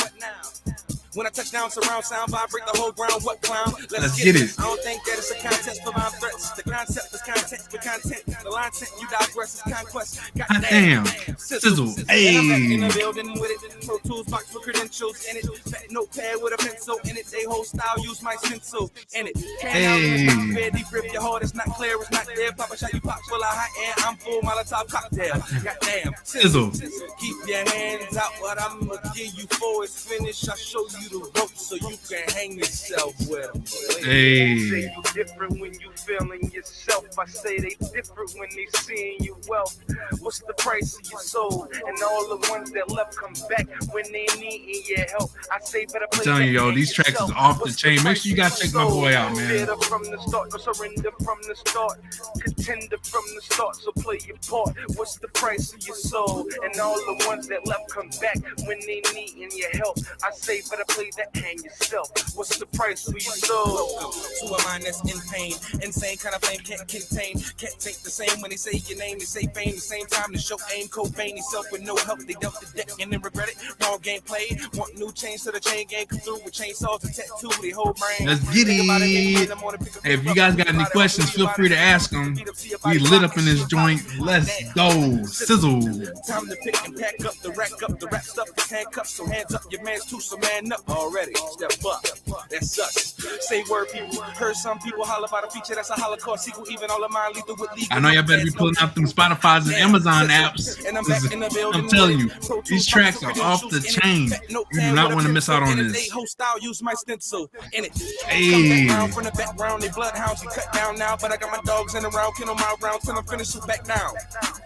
When I touch down, surround sound, vibrate the whole ground. What clown? Let's get it. I don't think that it's a contest for my threats. The concept is context for content. The line sent you digress is conquest. Goddamn. Sizzle. Hey. And I'm back in the building with it. Pro tools box with credentials in it. Fat notepad with a pencil in it. They whole style use my stencil in it. Hey. Deep grip your heart. It's not clear. It's not there. Pop a shot. You pop full of hot air. I'm full Molotov cocktail. Goddamn. Sizzle. Keep your hands out. What I'm gonna give you for is finish. I show you the rope so you can hang yourself with them. Hey. Say you different when you feeling yourself. I say they different when they seeing you wealth. What's the price of your soul? And all the ones that left come back when they needing your help. I say better play. I'm telling you, yo, these tracks is off the chain. Make sure you guys check my boy out, man. From the start, no surrender from the start. Contender from the start, so play your part. What's the price of your soul? And all the ones that left come back when they needing your help. I say better play that hand yourself. What's the price of your soul? Welcome to a mind that's in pain. Insane kind of flame can't contain. Can't take the same when they say your name. They say fame. The same time to show aim. Cobain himself with no help. They dealt the deck and then regret it. Wrong game played. Want new chains so the chain gang come through with chainsaws and tattoo. They whole brain. Let's get it. Hey, if you guys got any questions, feel free to ask them. We lit up in this joint. Let's go. Sizzle. Time to pick and pack up the rack up. The rap stuff is handcuffed. So hands up. Your man's too, so man up already. Step up. That's us. Say word, people. Heard some people holler about a feature that's a Holocaust sequel. Even all of mine lethal with legal. I know y'all better be pulling out them Spotify's and Amazon apps. I'm telling you, these tracks are off the chain. You do not want to miss out on this. Style use my stencil in it. Hey. From the background, they bloodhounds you cut down now, but I got my dogs in the round, kill my rounds till I'm finished. So back down.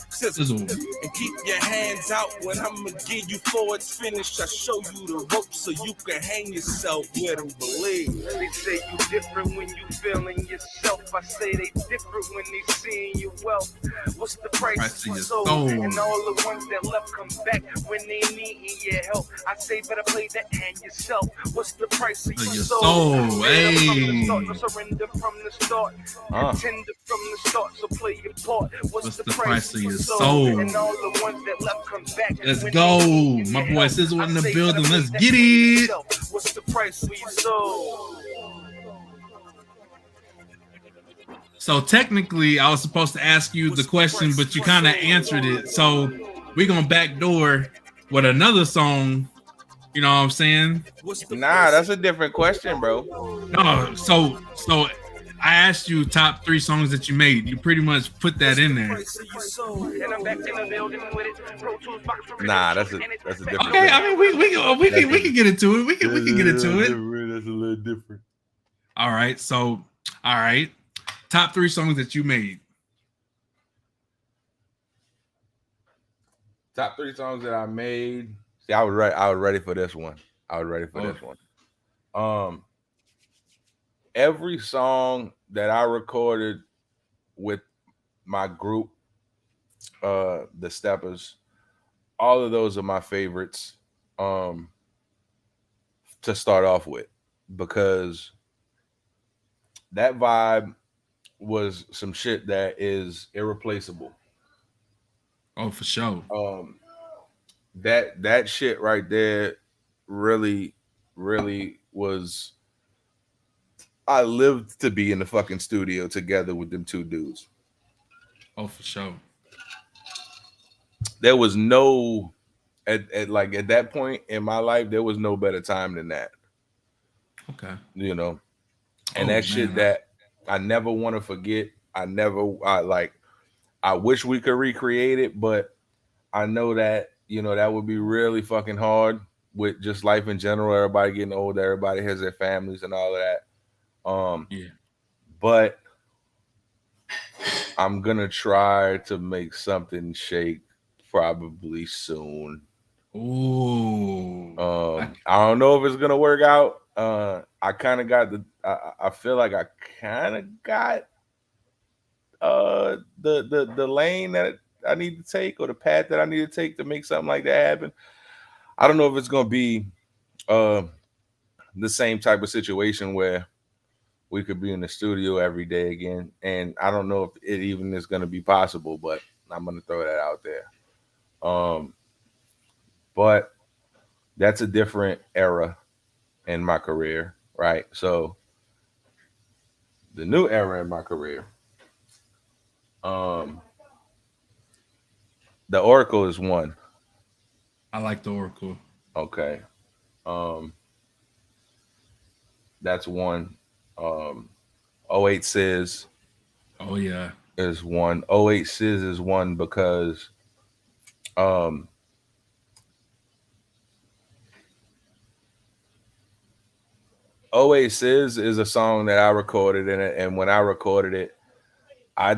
Sizzle. And keep your hands out when I'ma give you forwards finished. I show you the rope so you can hang yourself with them. Believe. They say you different when you feeling yourself. I say they different when they seeing you wealth. What's the price of your soul? And all the ones that left come back when they needing your help. I say better play that hand yourself. What's the price of your soul? Hey. No surrender from the start. Contender from the start, so play your part. What's the price of your soul? And all the ones that left come back. Let's go. My boy Sizzle in the building. Let's get it. What's the price of your soul? So technically, I was supposed to ask you the question, but you kind of answered it. So we're gonna backdoor with another song. You know what I'm saying? Nah, that's a different question, bro. No, so I asked you top 3 songs that you made. You pretty much put that in there. Nah, that's a different. Okay, I mean we can get into it. We can get into it. That's a little different. All right. Top 3 songs that you made. Top 3 songs that I made. See, I was ready for this one. This one. Every song that I recorded with my group, the Steppers, all of those are my favorites to start off with, because that vibe was some shit that is irreplaceable. Oh, for sure. That shit right there really was. I lived to be in the fucking studio together with them 2 dudes. Oh, for sure. There was no at that point in my life, there was no better time than that. Okay. You know, and that shit that I never want to forget. I wish we could recreate it, but I know that, you know, that would be really fucking hard with just life in general. Everybody getting older, everybody has their families and all of that. But I'm gonna try to make something shake probably soon. Ooh. I don't know if it's gonna work out. I kind of got I feel like I kind of got the lane that I need to take or the path that I need to take to make something like that happen. I don't know if it's gonna be the same type of situation where we could be in the studio every day again, and I don't know if it even is gonna be possible, but I'm gonna throw that out there. But that's a different era in my career, right? So the new era in my career, the Oracle is one. I like the Oracle. Okay. That's one. 08 Sizz Oh yeah. is one. 08 Sizz is one because 08 Sizz is a song that I recorded in it, and when I recorded it, I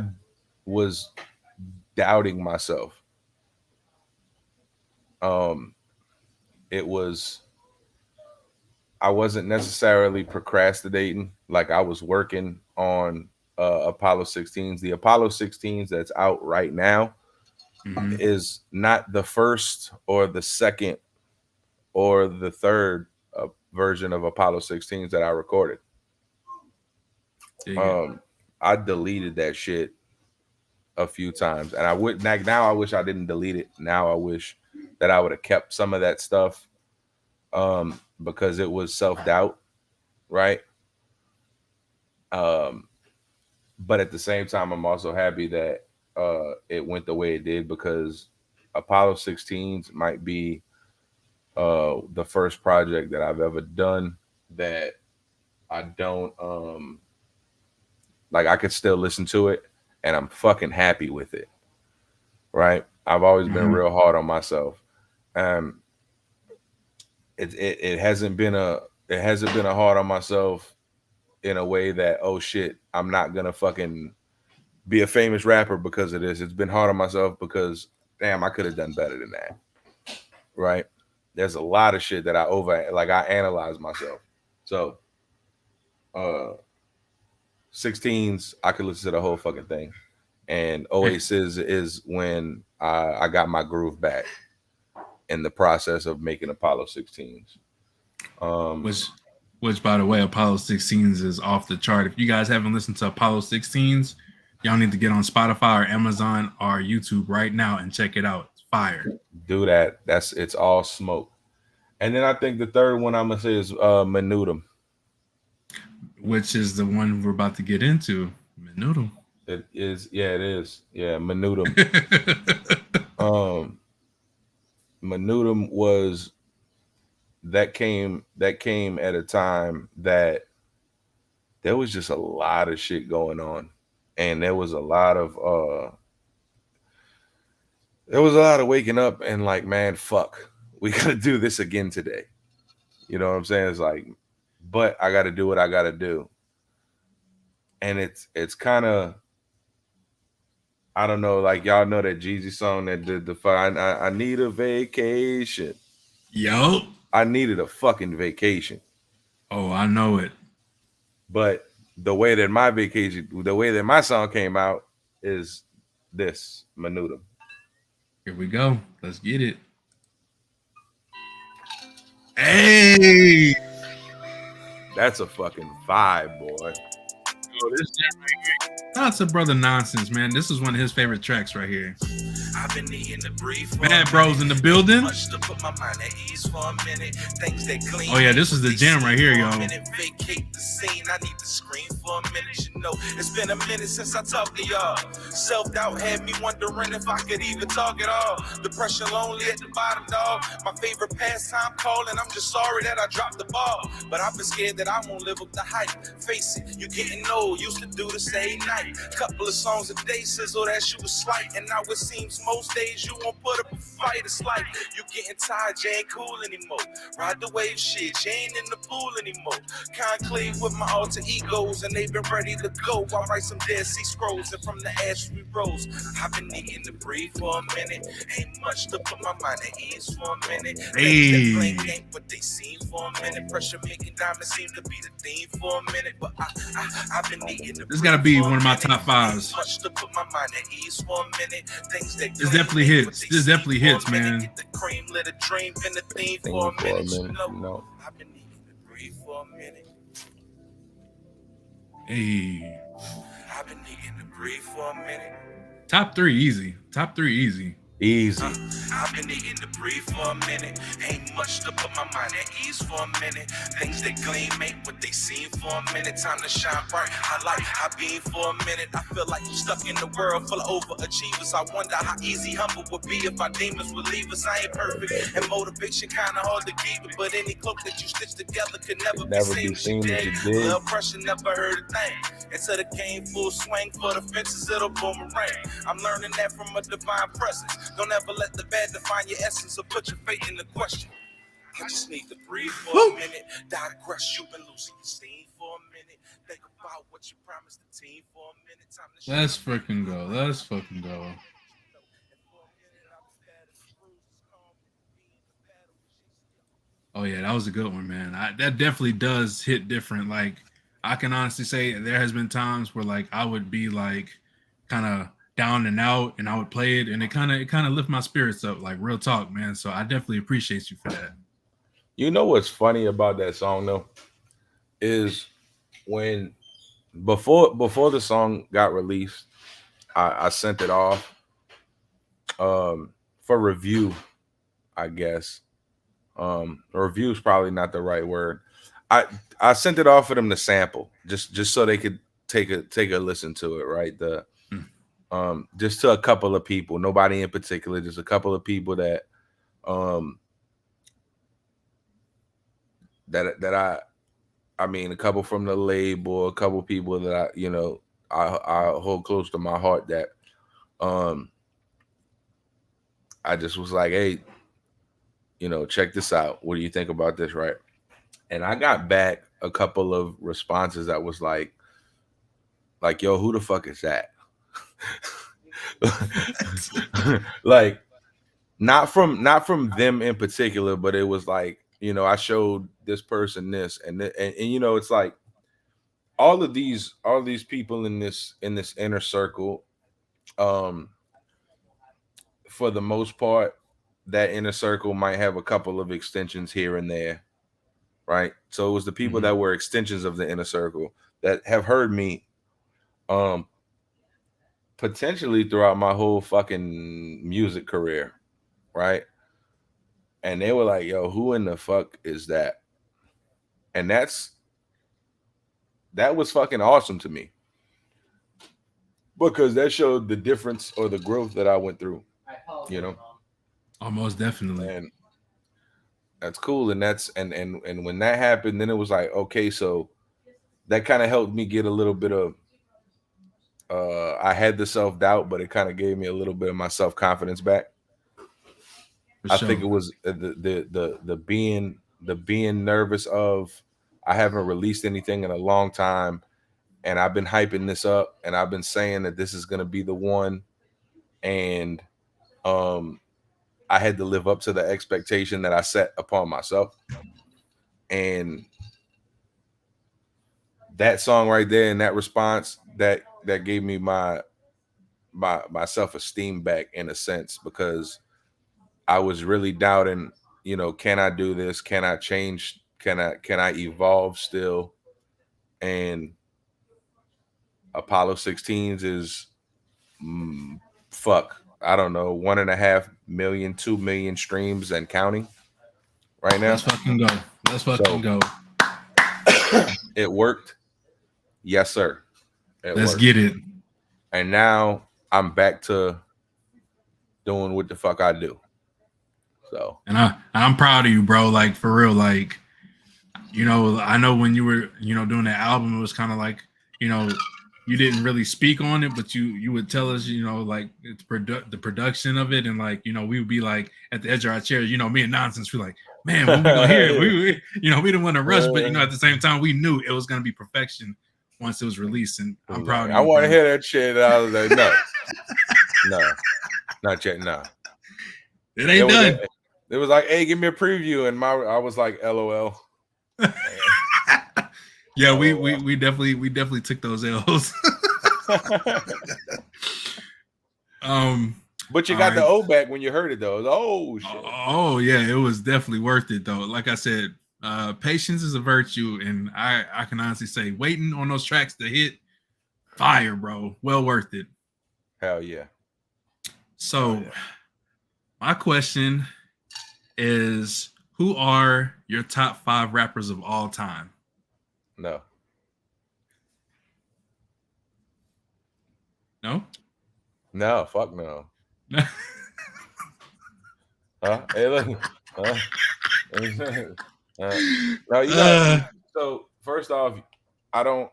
was doubting myself. It was I wasn't necessarily procrastinating, like I was working on Apollo 16s. The Apollo 16s that's out right now is not the first or the second or the third version of Apollo 16s that I recorded. I deleted that shit a few times, and I would now I wish I didn't delete it. Now I wish that I would have kept some of that stuff because it was self-doubt, right? But at the same time, I'm also happy that it went the way it did, because Apollo 16s might be the first project that I've ever done that I don't like. I could still listen to it and I'm fucking happy with it, right? I've always been real hard on myself. It hasn't been a hard on myself in a way that, oh shit, I'm not gonna fucking be a famous rapper because of this. It's been hard on myself because damn, I could have done better than that, right? There's a lot of shit that I analyze myself. So 16s, I could listen to the whole fucking thing. And Oasis is when I got my groove back in the process of making Apollo 16s. Which, by the way, Apollo 16s is off the chart. If you guys haven't listened to Apollo 16s, y'all need to get on Spotify or Amazon or YouTube right now and check it out. It's fire. Do that. It's all smoke. And then I think the third one I'm gonna say is Menudim, which is the one we're about to get into. Menudim. It is. Yeah, it is. Yeah, Menudim. Menudim was that came at a time that there was just a lot of shit going on, and there was a lot of waking up and like, man, fuck, we gotta do this again today. You know what I'm saying? It's like, but I gotta do what I gotta do. And it's kind of, I don't know, like y'all know that Jeezy song that did the fine. I need a vacation. Yo, I needed a fucking vacation. Oh, I know it. But the way that my song came out is this Menudim. Here we go. Let's get it. Hey, that's a fucking vibe, boy. Oh, this jam right here. That's a brother nonsense, man. This is one of his favorite tracks right here. I've been needing to breathe. Bad Bros in the building. To put my mind at ease for a minute. Things that clean. Oh yeah, this is the jam right here, y'all. Vacate the scene. I need to scream for a minute. You know, it's been a minute since I talked to y'all. Self-doubt had me wondering if I could even talk at all. Depression, lonely at the bottom, dog. My favorite pastime calling. I'm just sorry that I dropped the ball. But I've been scared that I won't live up the hype. Face it, you getting old. Used to do this every night. Couple of songs a day, Sizzle, that shit was slight. And now it seems most days you won't put up a fight. fight, it's like you getting tired, you ain't cool anymore. Ride the wave shit, you ain't in the pool anymore. Conclave with my alter egos, and they've been ready to go. I write some Dead Sea Scrolls, and from the ash we rose. I've been needing to breathe for a minute. Ain't much to put my mind at ease for a minute. Hey. Blink ain't what they seem for a minute. Pressure making diamonds seem to be the theme for a minute. But I've been needing to This gotta be breathe for one of my a minute. top fives. Ain't much to put my mind at ease for a minute. Things that This definitely hits. This definitely hits, man. Get the cream, let a dream, been the theme Theme for a for a minute. minute, You you know, know. I've been needing to breathe for a minute. Hey. I've been needing to breathe for a minute. Top 3 easy. Top 3 easy. Easy. I've been needing to breathe for a minute. Ain't much to put my mind at ease for a minute. Things that gleam ain't what they seem for a minute. Time to shine bright. I beam for a minute. I feel like I'm stuck in a world full of overachievers. I wonder how easy humble would be if our demons would leave us. I ain't perfect, and motivation kinda hard to keep it. But any cloak that you stitch together could never be seen as you did. Little pressure, never heard a thing. Until the game full swing for the fences, it'll boomerang. I'm learning that from a divine presence. Don't ever let the bad define your essence or put your faith in the question. I just need to breathe for a minute. Digress, you've been losing your steam for a minute. Think about what you promised the team for a minute. Time to Let's freaking go. Let's fucking go. Oh yeah, that was a good one, man. That definitely does hit different. Like, I can honestly say there has been times where like I would be like kind of down and out, and I would play it, and it kind of lift my spirits up. Like, real talk, man. So I definitely appreciate you for that. You know what's funny about that song though is when before the song got released, I sent it off for review, I guess. Review is probably not the right word. I sent it off for them to sample, just so they could take a listen to it, right? Just to a couple of people, nobody in particular, just a couple of people that I mean, a couple from the label, a couple people that I hold close to my heart that I just was like, hey, check this out. What do you think about this, right? And I got back a couple of responses that was like, yo, who the fuck is that? Like, not from them in particular, but it was like, I showed this person this, and it's like all of these people in this inner circle, for the most part, that inner circle might have a couple of extensions here and there, right? So it was the people that were extensions of the inner circle that have heard me potentially throughout my whole fucking music career, right? And they were like, yo, who in the fuck is that? And that was fucking awesome to me, because that showed the difference or the growth that I went through, Almost definitely. And that's cool. And that's and when that happened, then it was like, okay, so that kind of helped me get a little bit of I had the self-doubt, but it kind of gave me a little bit of my self-confidence back. I think it was the being nervous of, I haven't released anything in a long time, and I've been hyping this up, and I've been saying that this is going to be the one, and I had to live up to the expectation that I set upon myself. And that song right there, and that response, that gave me my self-esteem back, in a sense, because I was really doubting, can I do this? Can I change? Can I evolve still? And Apollo 16s is I don't know, 1.5 million, 2 million streams and counting right now. Let's fucking go. Let's fucking go. It worked. Yes, sir. Let's get it. And now I'm back to doing what the fuck I do. So, and I'm proud of you, bro. Like, for real. Like, I know when you were, doing that album, it was kind of like, you didn't really speak on it, but you would tell us, like it's the production of it, and like we would be like at the edge of our chairs, me and Nonsense, we're like, man, when we gonna hear it? We didn't want to rush, but at the same time, we knew it was gonna be perfection once it was released, and I'm proud of you. I want to hear that shit. I was like, no, not yet, no. It ain't done. It was like, hey, give me a preview, and I was like, LOL. Yeah, we definitely took those L's. But you got the O back when you heard it though. Oh shit. Oh yeah, it was definitely worth it though. Like I said, patience is a virtue, and I can honestly say waiting on those tracks to hit, fire, bro. Well worth it. Hell yeah. So my question is, who are your top 5 rappers of all time? No. No, fuck no. Huh? Hey, look. No, you got. So first off, I don't.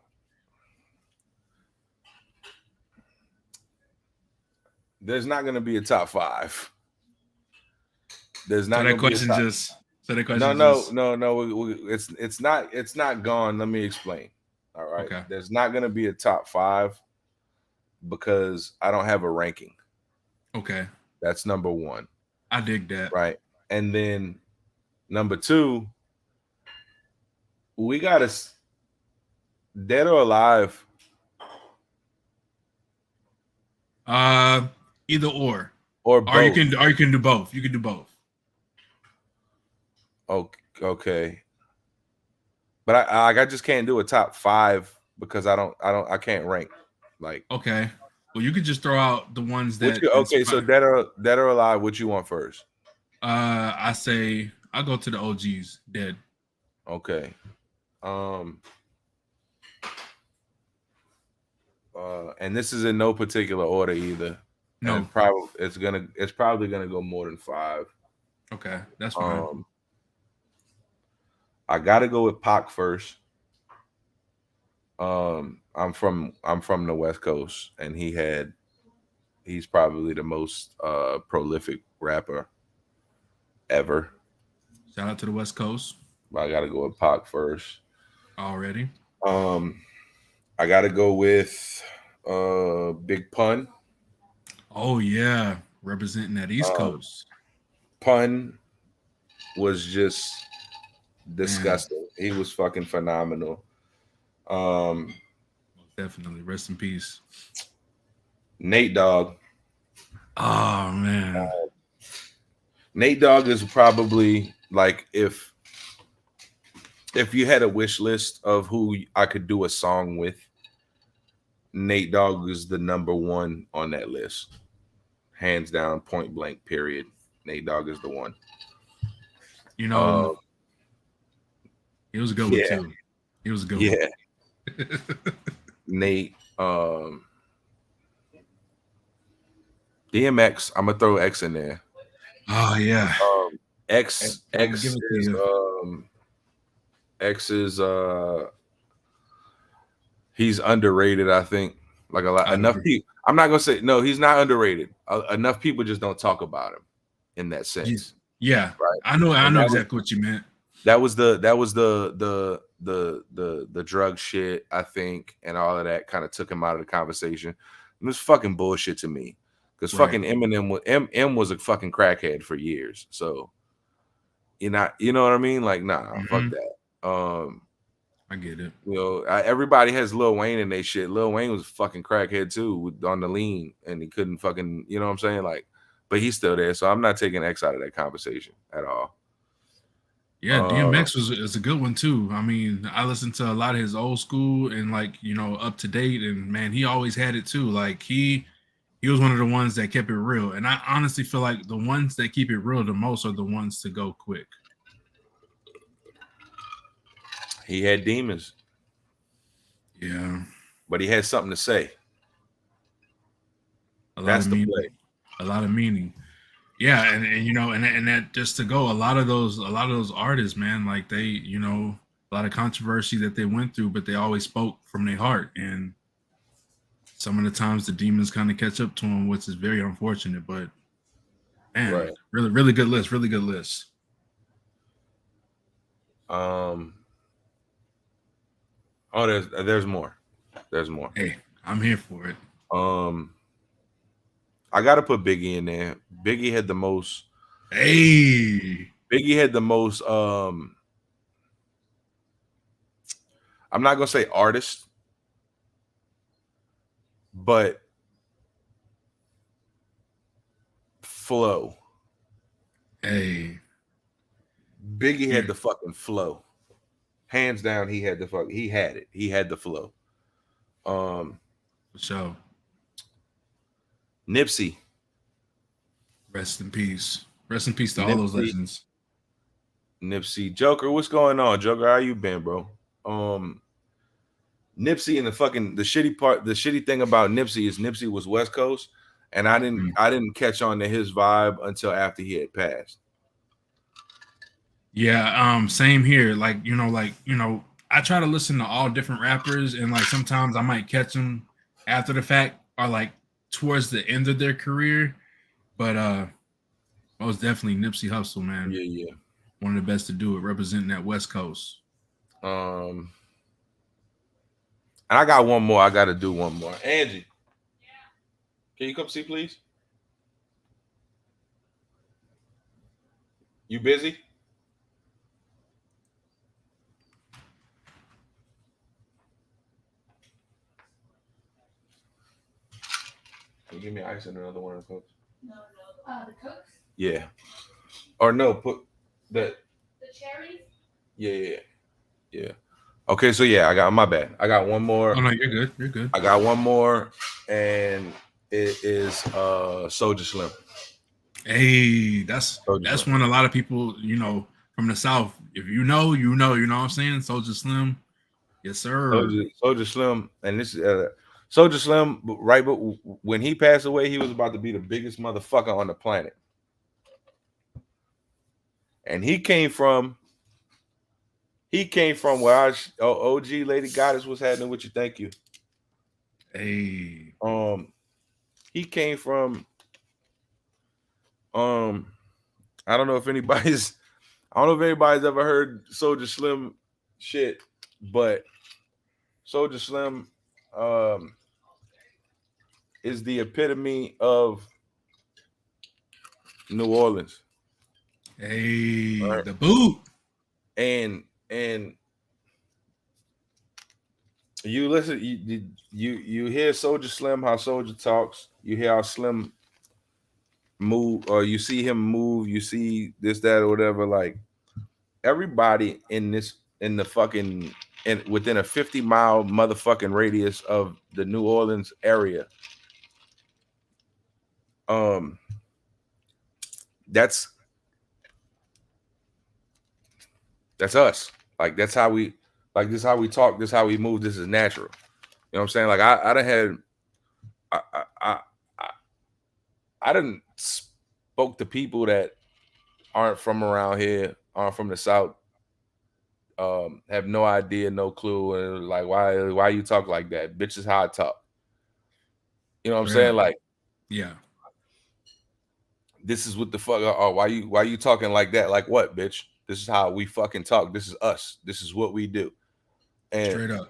There's not going to be a top 5. There's not. So that question just. So that question. No. It's not gone. Let me explain. All right. Okay. There's not going to be a top 5 because I don't have a ranking. Okay. That's number 1. I dig that. Right. And then number 2, we got to dead or alive. Either or both. Or you can do both. You can do both. Okay. But I just can't do a top 5 because I can't rank. Like, okay. Well, you could just throw out the ones that. So dead or alive. What you want first? I say I'll go to the OGs. Dead. Okay. And this is in no particular order either. No. It's probably gonna go more than 5. Okay, that's fine. I gotta go with Pac first. I'm from the West Coast, and he's probably the most prolific rapper ever. Shout out to the West Coast. But I gotta go with Pac first. Already. I gotta go with Big Pun. Oh yeah, representing that East Coast. Pun was just disgusting. Man. He was fucking phenomenal. Definitely. Rest in peace. Nate Dogg. Oh man. Nate Dogg is probably like if you had a wish list of who I could do a song with, Nate Dogg is the number 1 on that list. Hands down, point blank, period. Nate Dogg is the one. He was a good one too. He was a good one. Yeah. Nate, DMX, I'm gonna throw X in there. Oh yeah. X is he's underrated, I think. Like a lot enough people. I'm not gonna say no, he's not underrated. Enough people just don't talk about him in that sense. Yeah. Right. I know exactly what you meant. That was the drug shit, I think, and all of that kind of took him out of the conversation. It was fucking bullshit to me. Because fucking Eminem was a fucking crackhead for years. So you know what I mean? Like, nah, fuck that. I get it. Everybody has Lil Wayne in their shit. Lil Wayne was a fucking crackhead too, on the lean, and he couldn't fucking, you know what I'm saying? Like, but he's still there. So I'm not taking X out of that conversation at all. Yeah, DMX is a good one too. I mean, I listened to a lot of his old school and like, up to date, and man, he always had it too. Like he was one of the ones that kept it real. And I honestly feel like the ones that keep it real the most are the ones to go quick. He had demons. Yeah. But he had something to say. That's the play. A lot of meaning. Yeah, and that just to go, a lot of those artists, man, like they, a lot of controversy that they went through, but they always spoke from their heart. And some of the times the demons kind of catch up to him, which is very unfortunate. But man, Right. really good list. Really good list. Oh, there's more. There's more. Hey, I'm here for it. I gotta put Biggie in there. Biggie had the most. Hey, Biggie had the most. I'm not gonna say artist, but flow. hey. Biggie had the fucking flow. Hands down, he had it. He had the flow. For sure. Nipsey. Rest in peace. Rest in peace to all those legends. Nipsey. Joker, what's going on? Joker, how you been, bro? Nipsey and the shitty thing about Nipsey is Nipsey was West Coast, and I didn't catch on to his vibe until after he had passed. Yeah, same here. Like, I try to listen to all different rappers, and like sometimes I might catch them after the fact or like towards the end of their career. But most definitely Nipsey Hussle, man. Yeah. One of the best to do it, representing that West Coast. And I got one more. I got to do one more. Angie, can you come see, please? You busy? Can you give me ice and another one of the Cokes? No. The Cokes? Yeah. Or no, put the cherries? Yeah. Okay, so yeah, I got one more. Oh no, you're good. You're good. I got one more, and it is Soulja Slim. Hey, that's one a lot of people, from the South. If you know what I'm saying? Soulja Slim. Yes, sir. Soulja Slim, and this Soulja Slim, right? But when he passed away, he was about to be the biggest motherfucker on the planet. And he came from where OG Lady Goddess was happening with you. Thank you. Hey. He came from I don't know if anybody's ever heard Soulja Slim shit, but Soulja Slim is the epitome of New Orleans. Hey, right. The boot. And you listen, you hear Soulja Slim, how Soulja talks, you hear how Slim move, or you see him move, you see this, that, or whatever. Like everybody within a 50-mile motherfucking radius of the New Orleans area. That's us. Like that's how we this is how we talk, this is how we move, this is natural. You know what I'm saying? Like I done spoke to people that aren't from around here, aren't from the South, have no idea, no clue, and like why you talk like that? Bitch is how I talk. You know what I'm saying? Like, yeah. This is what the fuck. Oh, why you talking like that? Like what, bitch? This is how we fucking talk. This is us. This is what we do. And straight up.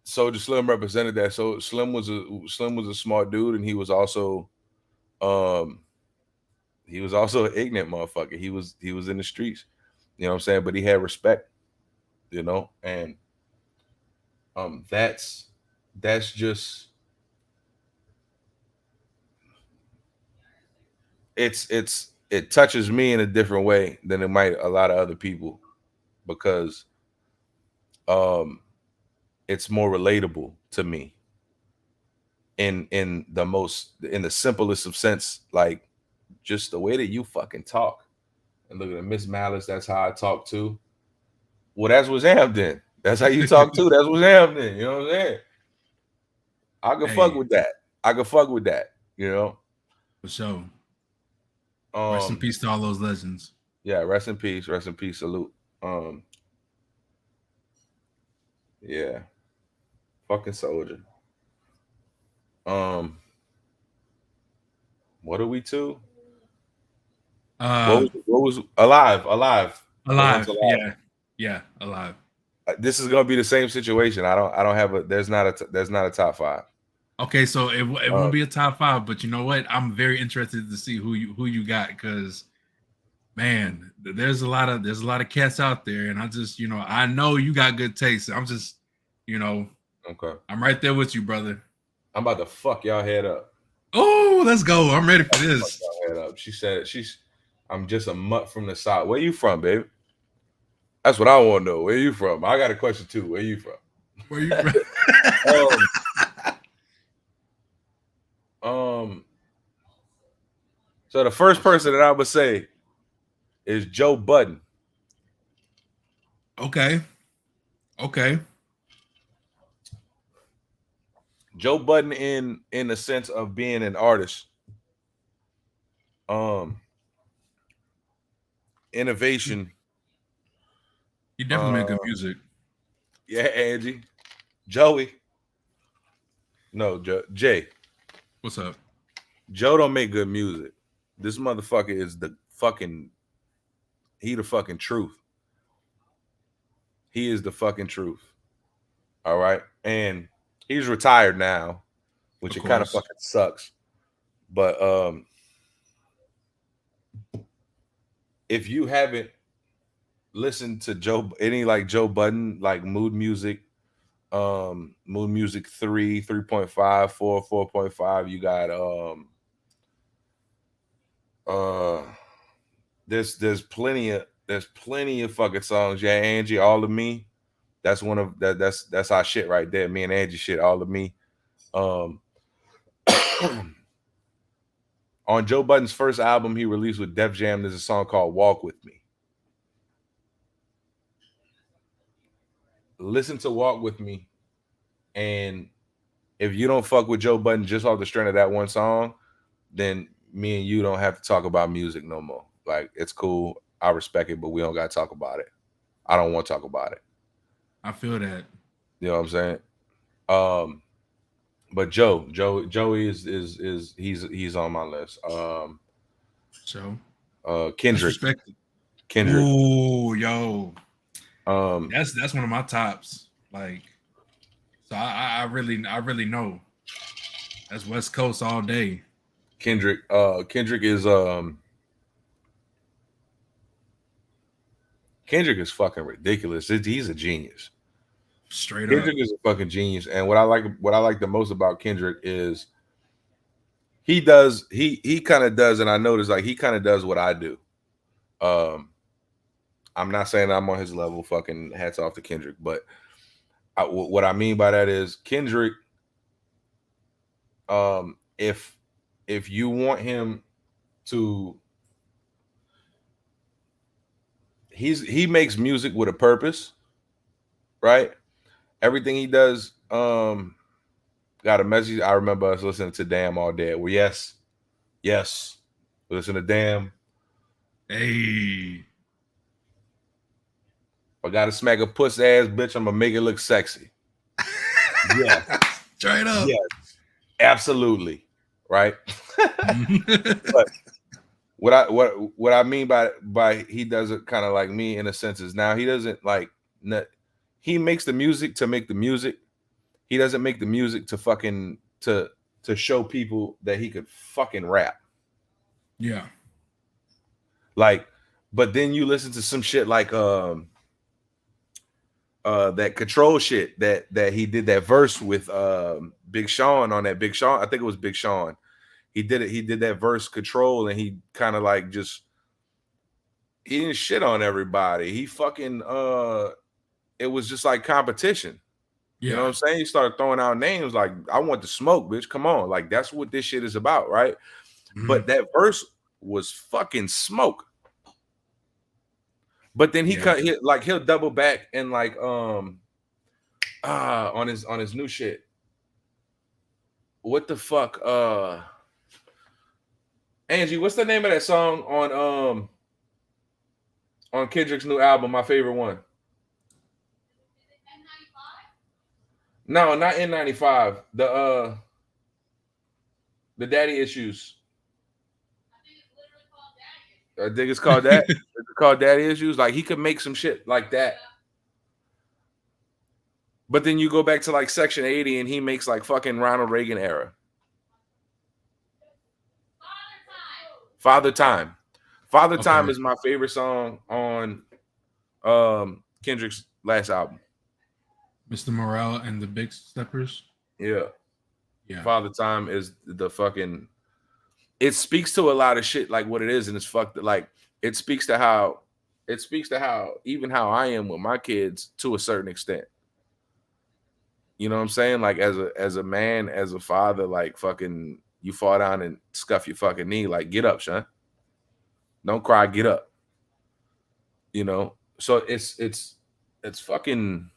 Soulja Slim represented that. So Slim was a smart dude, and he was also an ignorant motherfucker. He was in the streets. You know what I'm saying? But he had respect, and that's just it touches me in a different way than it might a lot of other people, because it's more relatable to me in the simplest of sense, like just the way that you fucking talk. And look at Miss Malice, that's how I talk too. Well, that's what's happening. That's how you talk too. That's what's happening. You know what I'm saying? I can fuck with that. For sure. Rest in peace to all those legends. Yeah, rest in peace. Rest in peace. Salute. Yeah. Fucking Soulja. What are we to? Uh, What was alive? The one's alive. Yeah, alive. This is gonna be the same situation. I don't have a. There's not a top 5. Okay, so it Uh, won't be a top 5, but you know what? I'm very interested to see who you got, because man, there's a lot of cats out there, and I just, I know you got good taste. I'm just, okay. I'm right there with you, brother. I'm about to fuck y'all head up. Oh, let's go. I'm ready for this. Fuck y'all head up. She said I'm just a mutt from the south. Where you from, baby? That's what I want to know. Where you from? I got a question too. Where you from? Where you from? So the first person that I would say is Joe Budden. Okay. Joe Budden in the sense of being an artist. Innovation. He definitely made good music. Yeah, Angie. Joey. No, Jay. What's up? Joe don't make good music. This motherfucker is the fucking truth. He is the fucking truth. All right. And he's retired now, which it kind of fucking sucks. But if you haven't listened to any like Joe Budden, like Mood Music 3, 3.5, 4, 4.5, you got there's plenty of fucking songs. Yeah, Angie, All of Me. That's one of that's our shit right there. Me and Angie shit, All of Me. On Joe Budden's first album he released with Def Jam, there's a song called Walk With Me. Listen to Walk With Me, and if you don't fuck with Joe Budden just off the strength of that one song, then me and you don't have to talk about music no more. Like, it's cool, I respect it, but we don't gotta talk about it. I don't want to talk about it. I feel that. You know what I'm saying? But Joey is he's on my list. Kendrick. Ooh, yo. That's one of my tops. Like, so I really know. That's West Coast all day. Kendrick is fucking ridiculous. He's a genius. Straight Kendrick up. is a fucking genius. And what I like the most about Kendrick is he kind of does, and I notice like he kind of does what I do. I'm not saying I'm on his level, fucking hats off to Kendrick, but what I mean by that is Kendrick, if you want him to, he makes music with a purpose, right? Everything he does got a message. I remember us listening to Damn all day. Well, yes, listen to Damn. Hey, If I gotta smack a puss ass bitch, I'm gonna make it look sexy. Yeah, straight up. Yes, absolutely, right. But what I mean by he does it kind of like me in a sense is now he doesn't like he makes the music to make the music. He doesn't make the music to fucking to show people that he could fucking rap. Yeah. Like, but then you listen to some shit like that Control shit that he did that verse with Big Sean on that Big Sean. I think it was Big Sean. He did that verse Control, and he kind of like he didn't shit on everybody. He fucking it was just like competition. Yeah. You know what I'm saying? He started throwing out names like, I want the smoke, bitch. Come on. Like, that's what this shit is about, right? Mm-hmm. But that verse was fucking smoke. But then he'll double back and like on his new shit. What the fuck? Angie, what's the name of that song on Kendrick's new album, my favorite one? No, not N95. The daddy issues. I think it's called that. It's called daddy issues. Like he could make some shit like that. But then you go back to like Section 80 and he makes like fucking Ronald Reagan era. Father Time. Father Time is my favorite song on Kendrick's last album. Mr. Morale and the Big Steppers. Yeah. Father Time is the fucking. It speaks to a lot of shit like what it is, and it's fucked. Like it speaks to how even how I am with my kids to a certain extent. You know what I'm saying? Like as a man, as a father, like fucking you fall down and scuff your fucking knee, like get up, son. Don't cry, get up. You know, so it's fucking.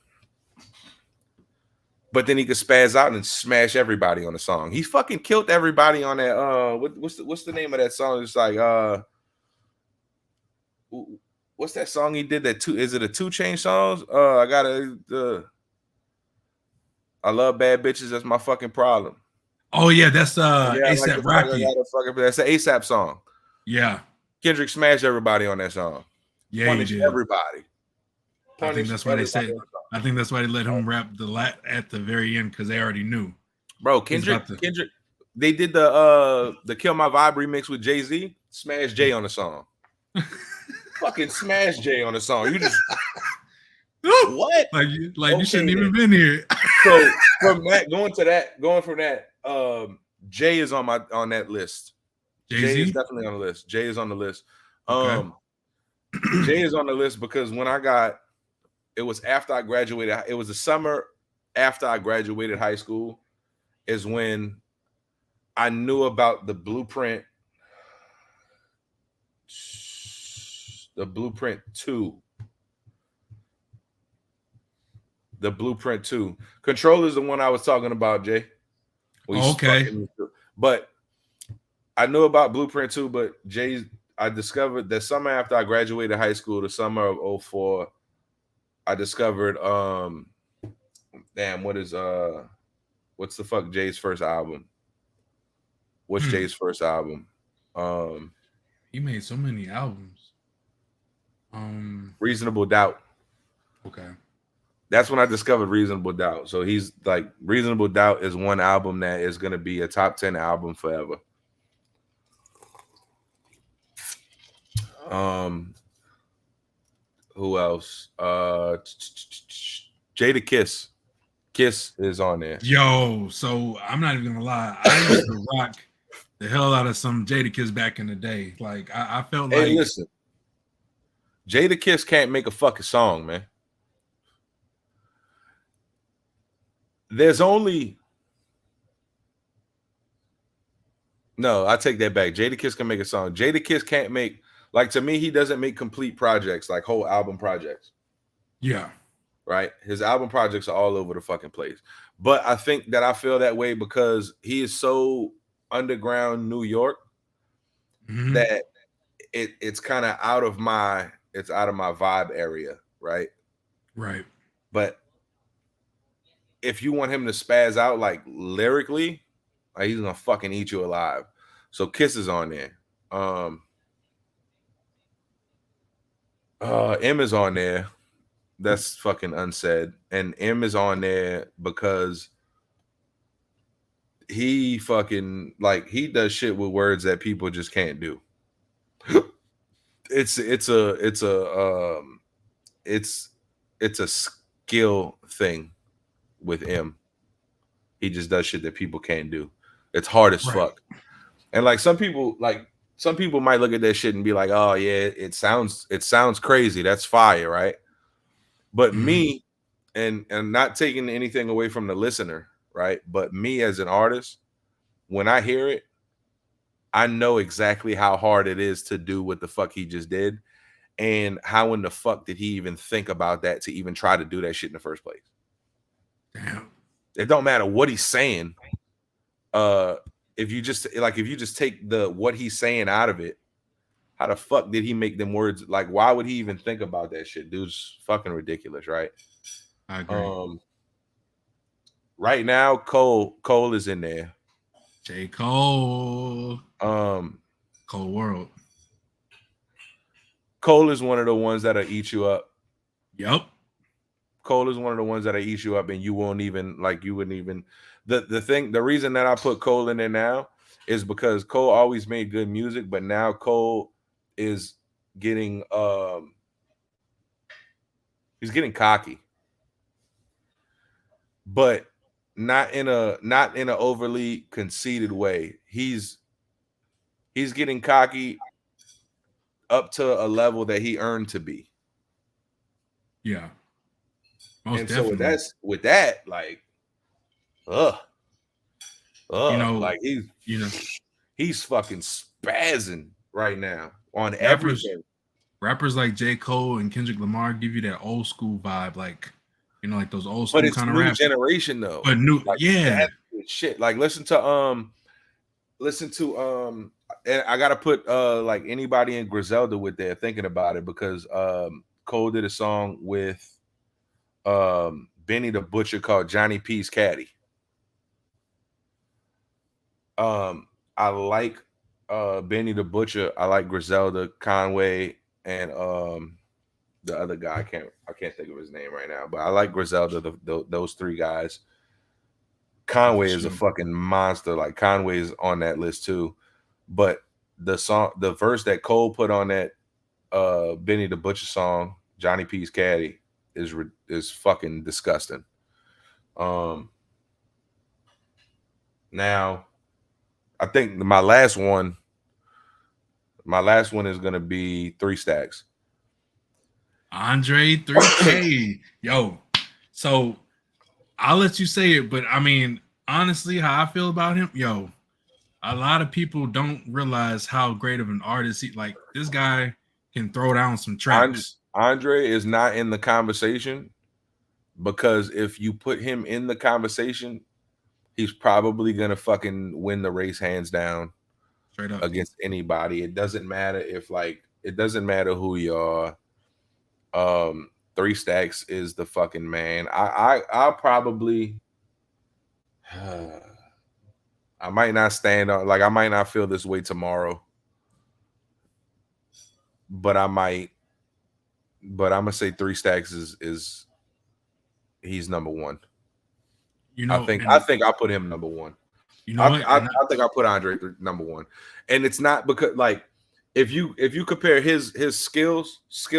But then he could spaz out and smash everybody on the song. He fucking killed everybody on that. What's the name of that song? It's like what's that song he did? Is it a 2 Chainz song? I love bad bitches. That's my fucking problem. Oh yeah, that's ASAP Rocky. That's an ASAP song. Yeah, Kendrick smashed everybody on that song. Yeah, punished he did. Everybody. I think that's why they said. I think that's why they let him rap at the very end because they already knew. Bro, Kendrick. They did the Kill My Vibe remix with Jay-Z. Smash Jay on the song. Fucking smash Jay on the song. You just what? Like you shouldn't even been here. So from that, Jay is on that list. Jay-Z? Jay is definitely on the list. Jay is on the list. Okay. Jay is on the list because it was after I graduated. It was the summer after I graduated high school is when I knew about the Blueprint 2. The Blueprint 2. Control is the one I was talking about, Jay. Okay. But I knew about Blueprint 2, but I discovered that summer after I graduated high school, the summer of 2004, I discovered what's the fuck Jay's first album? What's Jay's first album? He made so many albums. Reasonable Doubt. Okay. That's when I discovered Reasonable Doubt. So he's like Reasonable Doubt is one album that is gonna be a top 10 album forever. Who else? Jada Kiss. Kiss is on there. Yo, so I'm not even gonna lie. I used to rock the hell out of some Jada Kiss back in the day. Like I felt like. Hey, listen. Jada Kiss can't make a fucking song, man. No, I take that back. Jada Kiss can make a song. Jada Kiss can't make, like, to me, he doesn't make complete projects, like whole album projects. Yeah. Right? His album projects are all over the fucking place. But I think that I feel that way because he is so underground New York that it's kind of out of my vibe area, right? Right. But if you want him to spaz out like lyrically, like, he's gonna fucking eat you alive. So Kiss is on there. M is on there. That's fucking unsaid. And M is on there because he fucking he does shit with words that people just can't do. It's a skill thing with M. He just does shit that people can't do. It's hard as fuck. And like some people might look at that shit and be like, oh yeah, it sounds crazy. That's fire, right? But me, and not taking anything away from the listener, right? But me as an artist, when I hear it, I know exactly how hard it is to do what the fuck he just did. And how in the fuck did he even think about that to even try to do that shit in the first place? Damn. It don't matter what he's saying. If you just take what he's saying out of it, how the fuck did he make them words? Like, why would he even think about that shit? Dude's fucking ridiculous, right? I agree. Right now, Cole is in there. J. Cole. Cold World. Cole is one of the ones that'll eat you up. Yep. Cole is one of the ones that'll eat you up, and you wouldn't even the reason that I put Cole in there now is because Cole always made good music, but now Cole is getting he's getting cocky. But not in an overly conceited way. He's getting cocky up to a level that he earned to be. Yeah. Most and definitely. So with that, like, like he's fucking spazzing right now on everything. Rappers like J. Cole and Kendrick Lamar give you that old school vibe, like, you know, like those old school kind of rap. But it's new generation though. But new, like, yeah. Shit. Like listen to and I gotta put like anybody in Griselda with there thinking about it, because Cole did a song with Benny the Butcher called Johnny P's Caddy. I like Benny the Butcher. I like Griselda, Conway, and the other guy. I can't think of his name right now, but I like Griselda. Those three guys. Conway is a fucking monster. Like Conway is on that list too. But the verse that Cole put on that Benny the Butcher song, Johnny P's Caddy, is fucking disgusting. Now, I think my last one is gonna be 3 Stacks. Andre 3K. Yo, so I'll let you say it, but I mean, honestly, how I feel about him, yo, a lot of people don't realize how great of an artist like this guy can throw down some tracks. Andre is not in the conversation because if you put him in the conversation, he's probably gonna fucking win the race hands down. Straight up. Against anybody. It doesn't matter it doesn't matter who you are. 3 Stacks is the fucking man. I'll probably I might not stand on, like, I might not feel this way tomorrow, but I'm gonna say 3 Stacks is he's number one. You know, I think I'll put him number one. You know, I think I'll put Andre number one, and it's not because, like, if you compare his skill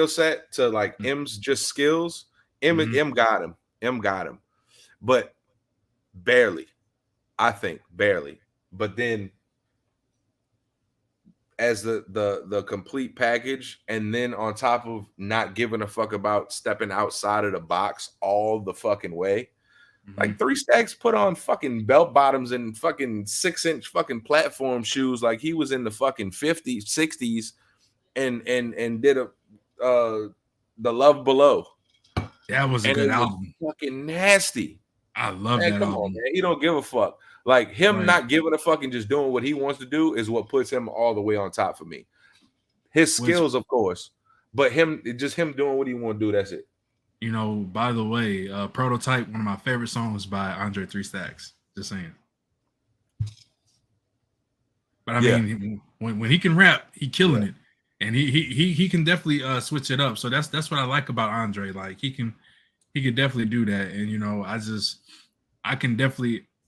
set to like M's just skills, M got him, but barely. I think barely. But then as the complete package, and then on top of not giving a fuck about stepping outside of the box all the fucking way. Like 3 Stacks put on fucking belt bottoms and fucking 6-inch fucking platform shoes like he was in the fucking 50s, 60s, and did the Love Below. That was a good album. Fucking nasty. I love that Come album. on, man. He don't give a fuck. Like him not giving a fuck and just doing what he wants to do is what puts him all the way on top for me. His skills, of course, but him doing what he want to do. That's it. You know, by the way, Prototype, one of my favorite songs by Andre 3 Stacks. Just saying. But I mean, when he can rap, he killing it, and he can definitely switch it up. So that's what I like about Andre. Like he could definitely do that. And you know,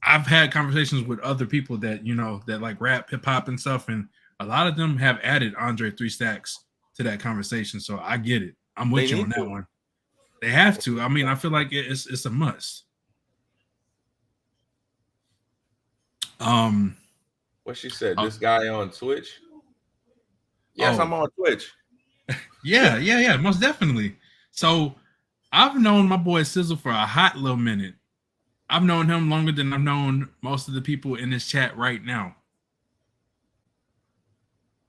I've had conversations with other people that, you know, that like rap, hip hop and stuff, and a lot of them have added Andre 3 Stacks to that conversation. So I get it. I'm with you on that one. They have to. I mean, I feel like it's a must. What she said, this guy on Twitch? Yes, I'm on Twitch. Yeah, most definitely. So I've known my boy Sizzle for a hot little minute. I've known him longer than I've known most of the people in this chat right now.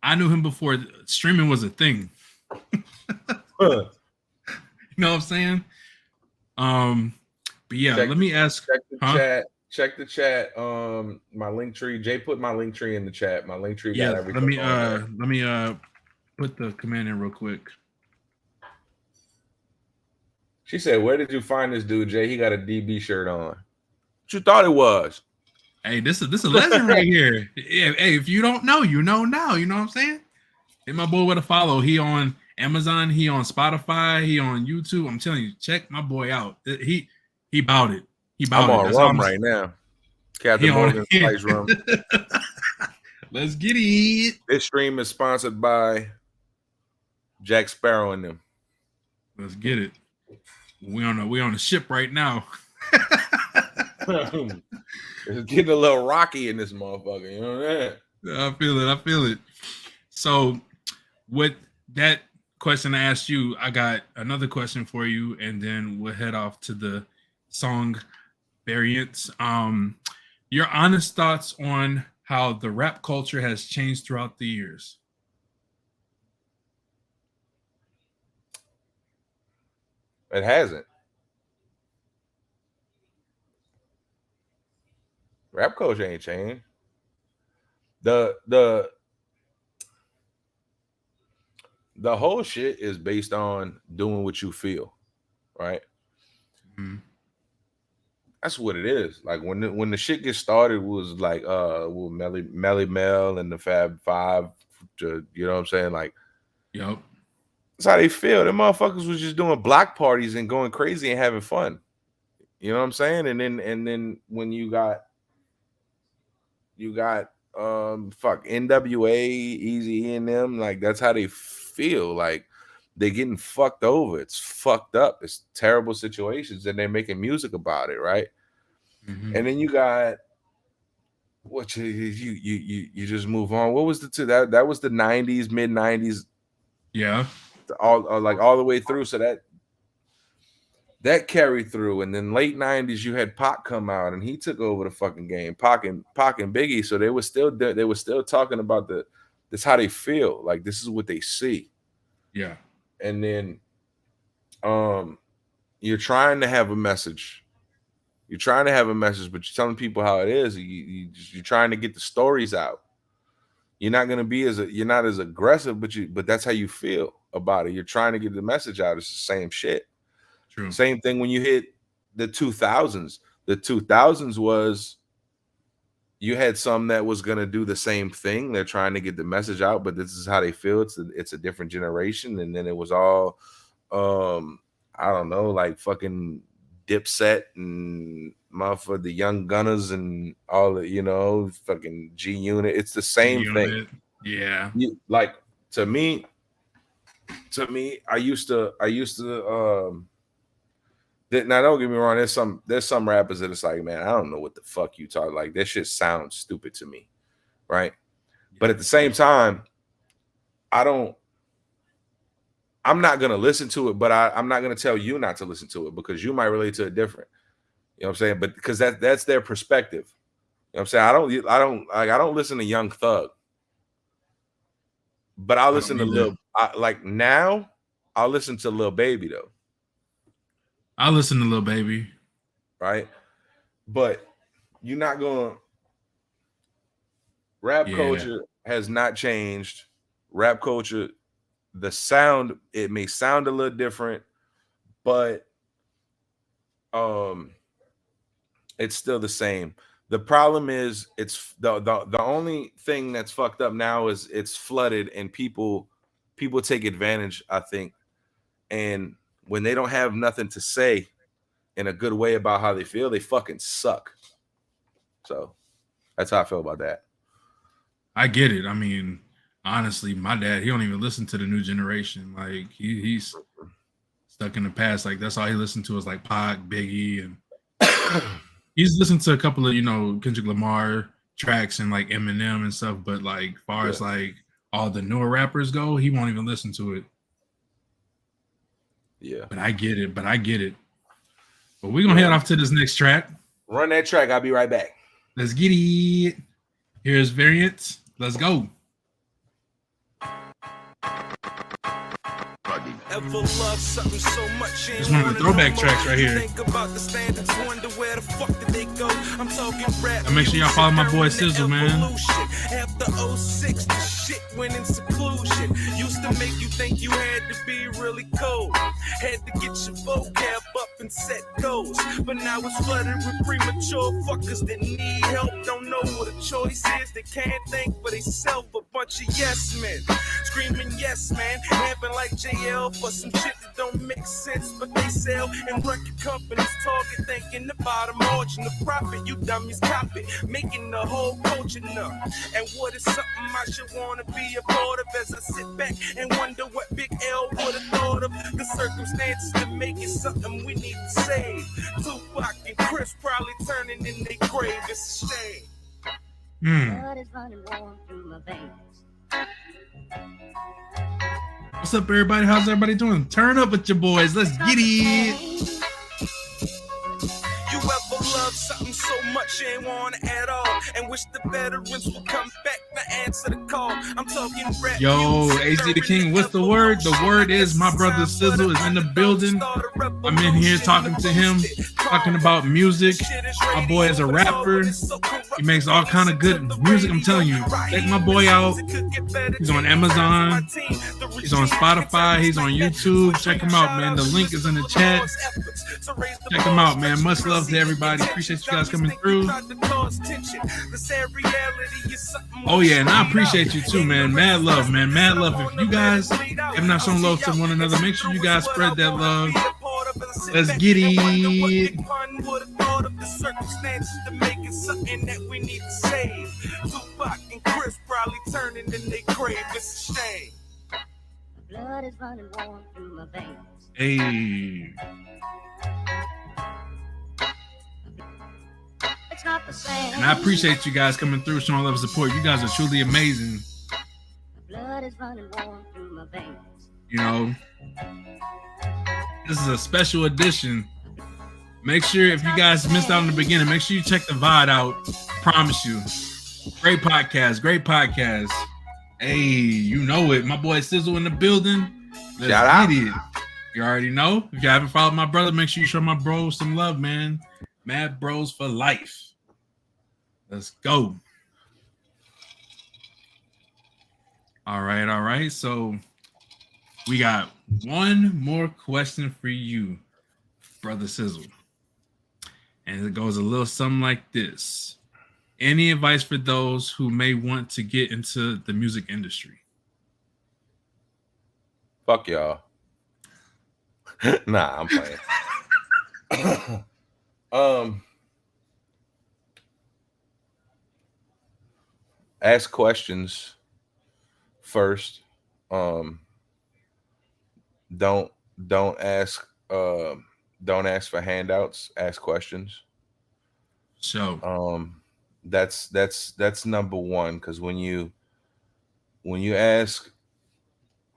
I knew him before streaming was a thing. You know what I'm saying? But yeah, let me ask. Check the chat. My link tree. Jay put my link tree in the chat. My link tree got everything. Let me put the command in real quick. She said, "Where did you find this dude, Jay? He got a DB shirt on. What you thought it was?" Hey, this is a legend right here. Hey, if you don't know, you know now. You know what I'm saying? Hit my boy with a follow. He on Amazon. He on Spotify. He on YouTube. I'm telling you, check my boy out. He bought it. He bought I'm it. on That's rum right now. Captain Morgan's on Spice Rum. Let's get it. This stream is sponsored by Jack Sparrow and them. Let's get it. We on a ship right now. It's getting a little rocky in this motherfucker. You know what I feel it. So, with that question I asked you, I got another question for you, and then we'll head off to the song variants. Your honest thoughts on how the rap culture has changed throughout the years. It hasn't. Rap culture ain't changed. The whole shit is based on doing what you feel, right? Mm-hmm. That's what it is. Like when the shit gets started, it was like Melly Mel and the Fab Five, you know what I'm saying? Like, yep, that's how they feel. Them motherfuckers was just doing block parties and going crazy and having fun. You know what I'm saying? And then when you got NWA, Easy and them, like that's how they feel. Like they're getting fucked over. It's fucked up. It's terrible situations, and they're making music about it, right? Mm-hmm. And then you got what you just move on. What was that was the 90s, mid 90s, yeah, all the way through. So that carried through, and then late 90s you had Pac come out and he took over the fucking game. Pac and Biggie, so they were still talking about this how they feel, like this is what they see. Yeah. And then you're trying to have a message. You're trying to have a message, but you're telling people how it is. You're trying to get the stories out. You're not gonna be you're not as aggressive, but that's how you feel about it. You're trying to get the message out. It's the same shit. True. Same thing when you hit the 2000s. The 2000s was you had some that was gonna do the same thing. They're trying to get the message out, but this is how they feel. It's a different generation, and then it was all I don't know, like fucking Dipset and motherfucker, the Young Gunners and all the, you know, fucking G Unit. It's the same thing. Yeah. Like to me, I used to now don't get me wrong, there's some rappers that it's like, man, I don't know what the fuck you talk, like that shit sounds stupid to me, right? But at the same time, I'm not gonna listen to it, but I'm not gonna tell you not to listen to it because you might relate to it different. You know what I'm saying? But because that's their perspective. You know what I'm saying? I don't listen to Young Thug, but I'll listen to now I'll listen to Lil Baby though. I listen to Lil Baby, right? But you're not going. Rap culture has not changed. Rap culture, the sound, it may sound a little different, but it's still the same. The problem is it's the only thing that's fucked up now is it's flooded and people take advantage, I think. And when they don't have nothing to say in a good way about how they feel, they fucking suck. So that's how I feel about that. I get it. I mean, honestly, my dad, he don't even listen to the new generation. Like he's stuck in the past. Like that's all he listened to is like Pac, Biggie, and he's listened to a couple of, you know, Kendrick Lamar tracks and like Eminem and stuff. But like far as like all the newer rappers go, he won't even listen to it. Yeah. But I get it. But we're gonna head off to this next track. Run that track. I'll be right back. Let's get it. Here's Variants. Let's go. It's one of the throwback tracks right here. And make sure y'all follow my boy Sizzle, man. After 06, the shit went in seclusion. Used to make you think you had to be really cold. Had to get your vocab up and set goals. But now it's flooded with premature fuckers that need help. Don't know what a choice is. They can't think for themselves. A bunch of yes men screaming yes man, rapping like JL for some shit that don't make sense. But they sell and record companies target thinking about a margin of profit. You dummies copy, making the whole culture numb. And what is something I should wanna be a part of as I sit back and wonder what Big L would have thought of the circumstances to make it something we need to save. Tupac and Chris probably turning in their grave. It's a shame. Blood is running warm through my veins. What's up, everybody? How's everybody doing? Turn up with your boys. Let's get it. You ever love something so much you ain't want it at all and wish the veterans would come back to answer the call? I'm talking rap. Yo, AZ the King, what's the word? The word is my brother Sizzle is in the building. I'm in here talking to him, talking about music. My boy is a rapper. He makes all kind of good music. I'm telling you, check my boy out. He's on Amazon. He's on Spotify. He's on YouTube. Check him out, man. The link is in the chat. Check him out, man. Much love to everybody. Appreciate you guys coming through. Oh yeah, and I appreciate you too, man. Mad love, man. Mad love. If you guys have not shown love to one another, make sure you guys spread that love. Let's get it. Something that we need to save. Tupac and Chris probably turning in their grave. It's a shame. Blood is running warm through my veins. Hey. It's not the same. And I appreciate you guys coming through, showing love and support. You guys are truly amazing. Blood is running warm through my veins. You know, this is a special edition. Make sure if you guys missed out in the beginning, make sure you check the VOD out. Promise you. Great podcast. Great podcast. Hey, you know it. My boy Sizzle in the building. Let's Shout out. get it. You already know. If you haven't followed my brother, make sure you show my bro some love, man. Mad Bros for life. Let's go. All right. So we got one more question for you, Brother Sizzle. And it goes a little something like this. Any advice for those who may want to get into the music industry? Fuck y'all. Nah, I'm playing. Ask questions first. Don't ask for handouts. Ask questions. So that's number one, because when you ask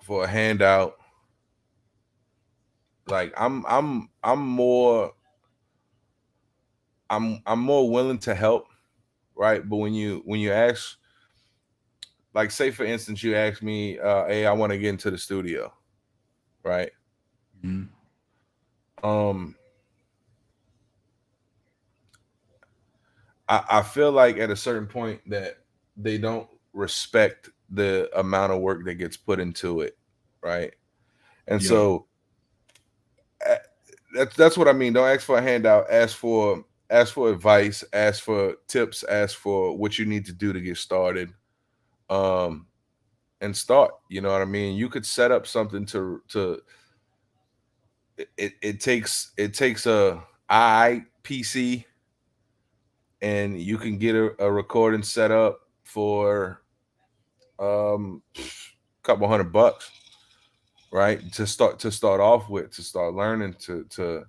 for a handout, like I'm more willing to help, right? But when you ask, like, say for instance, you ask me, hey, I want to get into the studio, right? mm-hmm. I feel like at a certain point that they don't respect the amount of work that gets put into it, right? And so that's what I mean. Don't ask for a handout. Ask for advice. Ask for tips. Ask for what you need to do to get started, and start. You know what I mean? You could set up something to. It takes a PC. And you can get a recording set up for a couple $100, right? To start off with, to start learning, to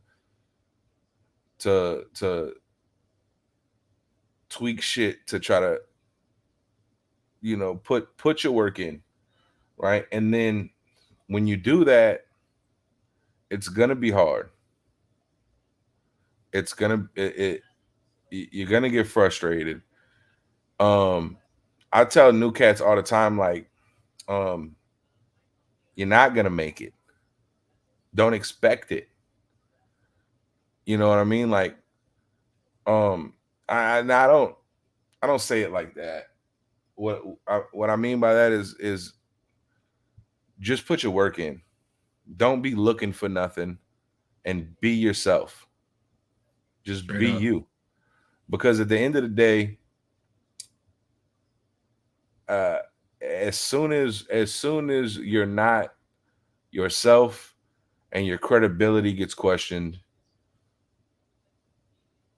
tweak shit, to try to, you know, put your work in, right? And then when you do that, it's gonna be hard. You're gonna get frustrated. I tell new cats all the time, like, you're not gonna make it. Don't expect it. You know what I mean? Like, I don't say it like that. What I mean by that is just put your work in. Don't be looking for nothing. and be yourself. Just Straight be up. you. Because at the end of the day, as soon as you're not yourself and your credibility gets questioned,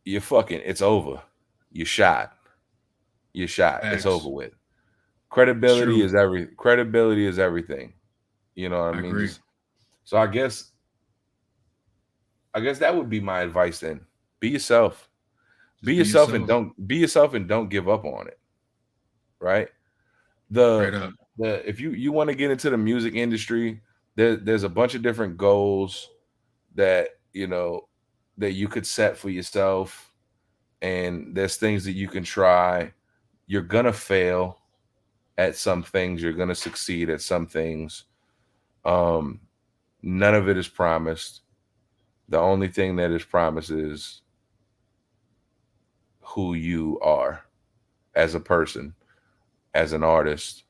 it's over. You're shot. It's over with. Credibility is everything. You know what I mean? Agree. So I guess that would be my advice then. Be yourself. Be yourself and don't give up on it. Right? Straight up. If you want to get into the music industry, there's a bunch of different goals that that you could set for yourself, and there's things that you can try. You're gonna fail at some things, you're gonna succeed at some things. None of it is promised. The only thing that is promised is who you are as a person, as an artist.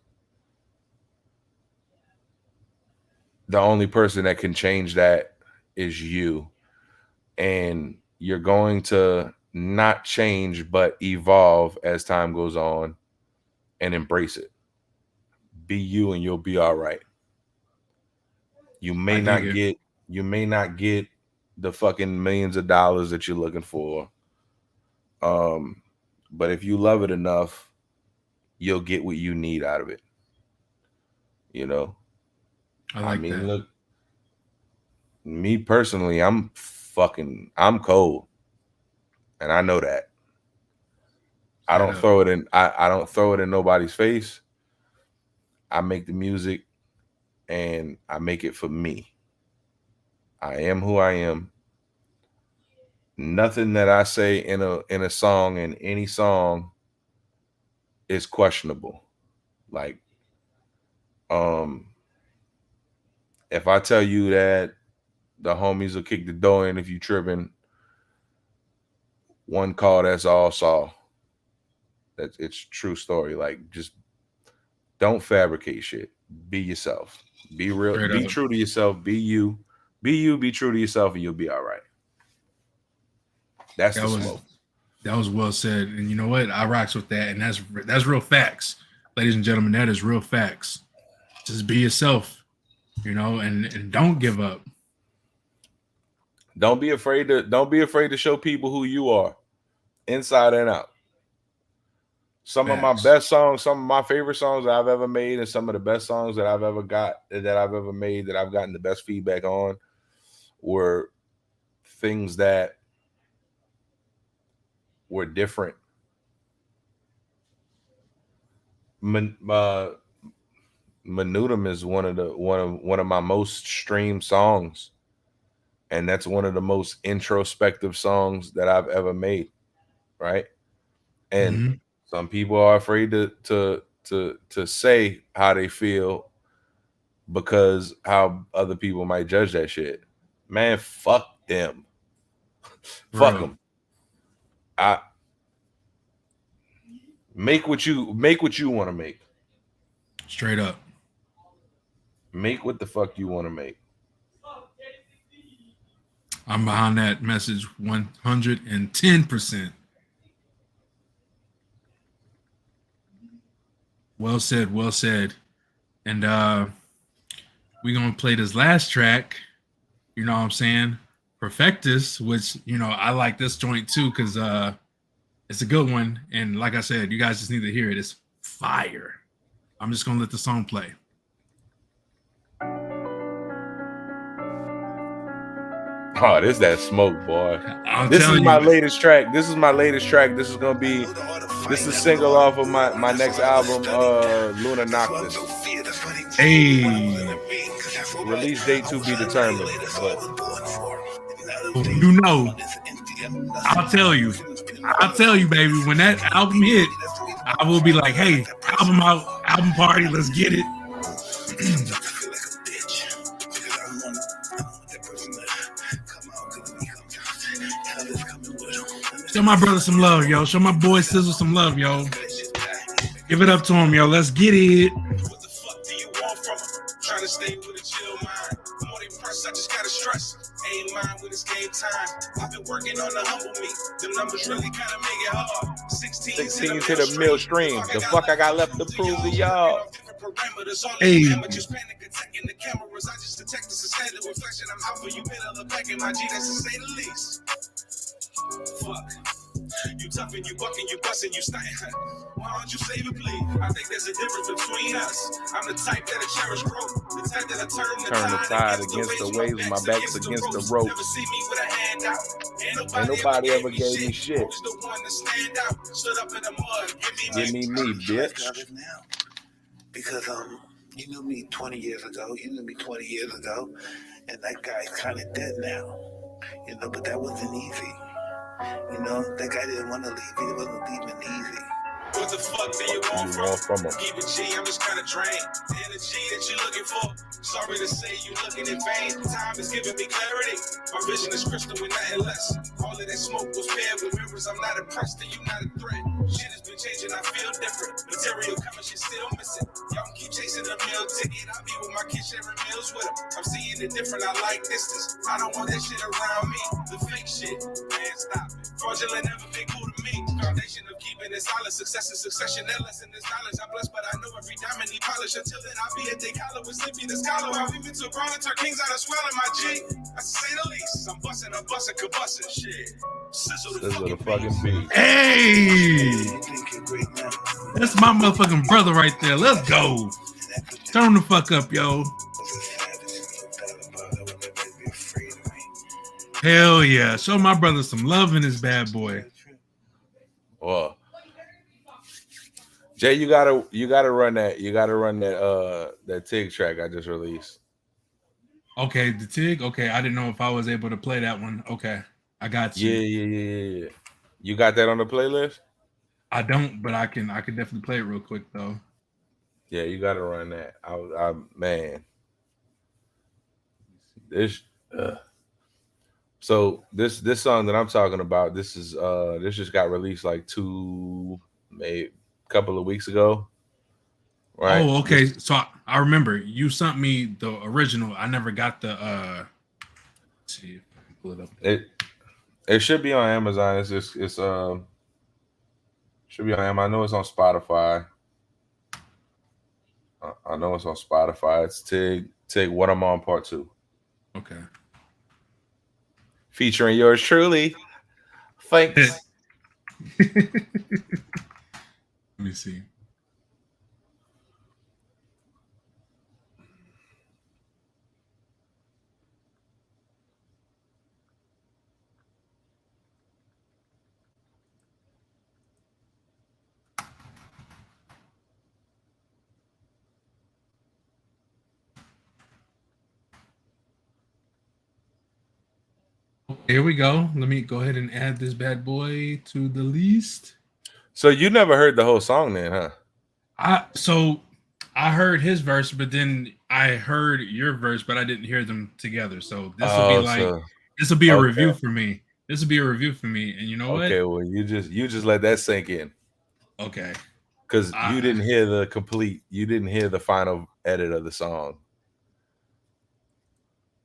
The only person that can change that is you. And you're going to not change, but evolve as time goes on, and embrace it. Be you and you'll be all right. You may not get the fucking millions of dollars that you're looking for. But if you love it enough, you'll get what you need out of it. I mean, that. Look, me personally, I'm cold. And I know that. I don't throw it in. I don't throw it in nobody's face. I make the music and I make it for me. I am who I am. Nothing that I say in a song, in any song, is questionable. Like, if I tell you that the homies will kick the door in if you tripping, one call, that's all saw. It's true story. Like, just don't fabricate shit. Be yourself. Be real. Straight be up. true to yourself. Be you. Be you. Be true to yourself, and you'll be all right. That's the smoke. That was well said. And you know what? I rocks with that. And that's real facts. Ladies and gentlemen, that is real facts. Just be yourself, and don't give up. Don't be afraid to show people who you are, inside and out. Some of my best songs, some of my favorite songs that I've ever made, and some of the best songs that I've ever made, that I've gotten the best feedback on, were things that were different. Menutum is one of my most streamed songs, and that's one of the most introspective songs that I've ever made, right? And some people are afraid to say how they feel because how other people might judge that shit. Man, fuck them. Fuck them. I make what you want to make. Straight up. Make what the fuck you want to make. I'm behind that message 110%. Well said, well said. And we're going to play this last track, you know what I'm saying? Perfectus, which, I like this joint too because it's a good one. And like I said, you guys just need to hear it. It's fire. I'm just going to let the song play. Oh, this is that smoke, boy. This is my latest track. This is gonna be a single off of my next album, Luna Noctis. Hey. Release date to be determined. But I'll tell you, baby, when that album hit, I will be like, hey, album out, album party, let's get it. Show my brother some love, yo. Show my boy Sizzle some love, yo. Give it up to him, yo. Let's get it. What the fuck do you want from him? Trying to stay with a chill mind. I'm on impressed, I just gotta stress. ain't mine when it's game time. I've been working on the humble me. Them numbers really kind of make it hard. 16 to the mill stream. The fuck I got left to prove to y'all. Hey. Amateurs panic attacking the cameras. I just detect the sustained reflection. I'm out for you, bit of the back in my G. That's to say the least. Fuck. You tough and you bucking, you busting, you stunting. Why don't you save it, please? I think there's a difference between us. I'm the type that'll cherish growth. The type that'll turn the tide against the waves. My back's against the rope. Never see me with a handout. Ain't nobody ever gave me shit. Who's the one to stand out? Stood up in the mud. Give me bitch. Because you knew me 20 years ago. You knew me 20 years ago, and that guy's kind of dead now. You know, but that wasn't easy. You know, that guy didn't want to leave. He wasn't leaving easy. What the fuck do you want from him? Keep it G, I'm just kind of drained. The energy that you're looking for. Sorry to say you looking in vain. Time is giving me clarity. My vision is crystal with nothing less. All of that smoke was paired with mirrors. I'm not impressed and you not a threat. Shit has been changing, I feel different. Material coming, shit still missing. Y'all can keep chasing the meal ticket. I'll be with my kid sharing meals with him. I'm seeing it different, I like distance. I don't want that shit around me. The fake shit, man, stop it. Fraudulent never been cool to me. Foundation of keeping it solid. Success and succession, that lesson is knowledge. I'm blessed, but I know every diamond need polish. Until then, I'll be at day collar with Sleepy the scholar. While we've been to grown and turn kings out of swelling my G. That's to say the least. I'm busting, combusting shit. Sizzle the fucking beat. Hey, that's my motherfucking brother right there. Let's go. Turn the fuck up, yo. Hell yeah. Show my brother some love in this bad boy. Oh. Jay, you gotta run that. You gotta run that TIG track I just released. Okay, the TIG. Okay, I didn't know if I was able to play that one. Okay, I got you. Yeah. You got that on the playlist? I don't, but I can definitely play it real quick though. Yeah, you gotta run that. I man. This so this song that I'm talking about, this just got released like maybe a couple of weeks ago. Right. Oh, okay. So I remember you sent me the original. I never got the let's see if I can pull it up. It should be on Amazon. It's should be on Amazon. I know it's on Spotify. I know it's on Spotify. It's TIG What I'm On Part 2. Okay. Featuring yours truly. Thanks. Let me see. Here we go. Let me go ahead and add this bad boy to the list. So you never heard the whole song then, huh? I heard his verse, but then I heard your verse, but I didn't hear them together. So this will be this will be a review for me. This will be a review for me. And you know what? Okay, well you just let that sink in. Okay. Because you didn't hear the final edit of the song.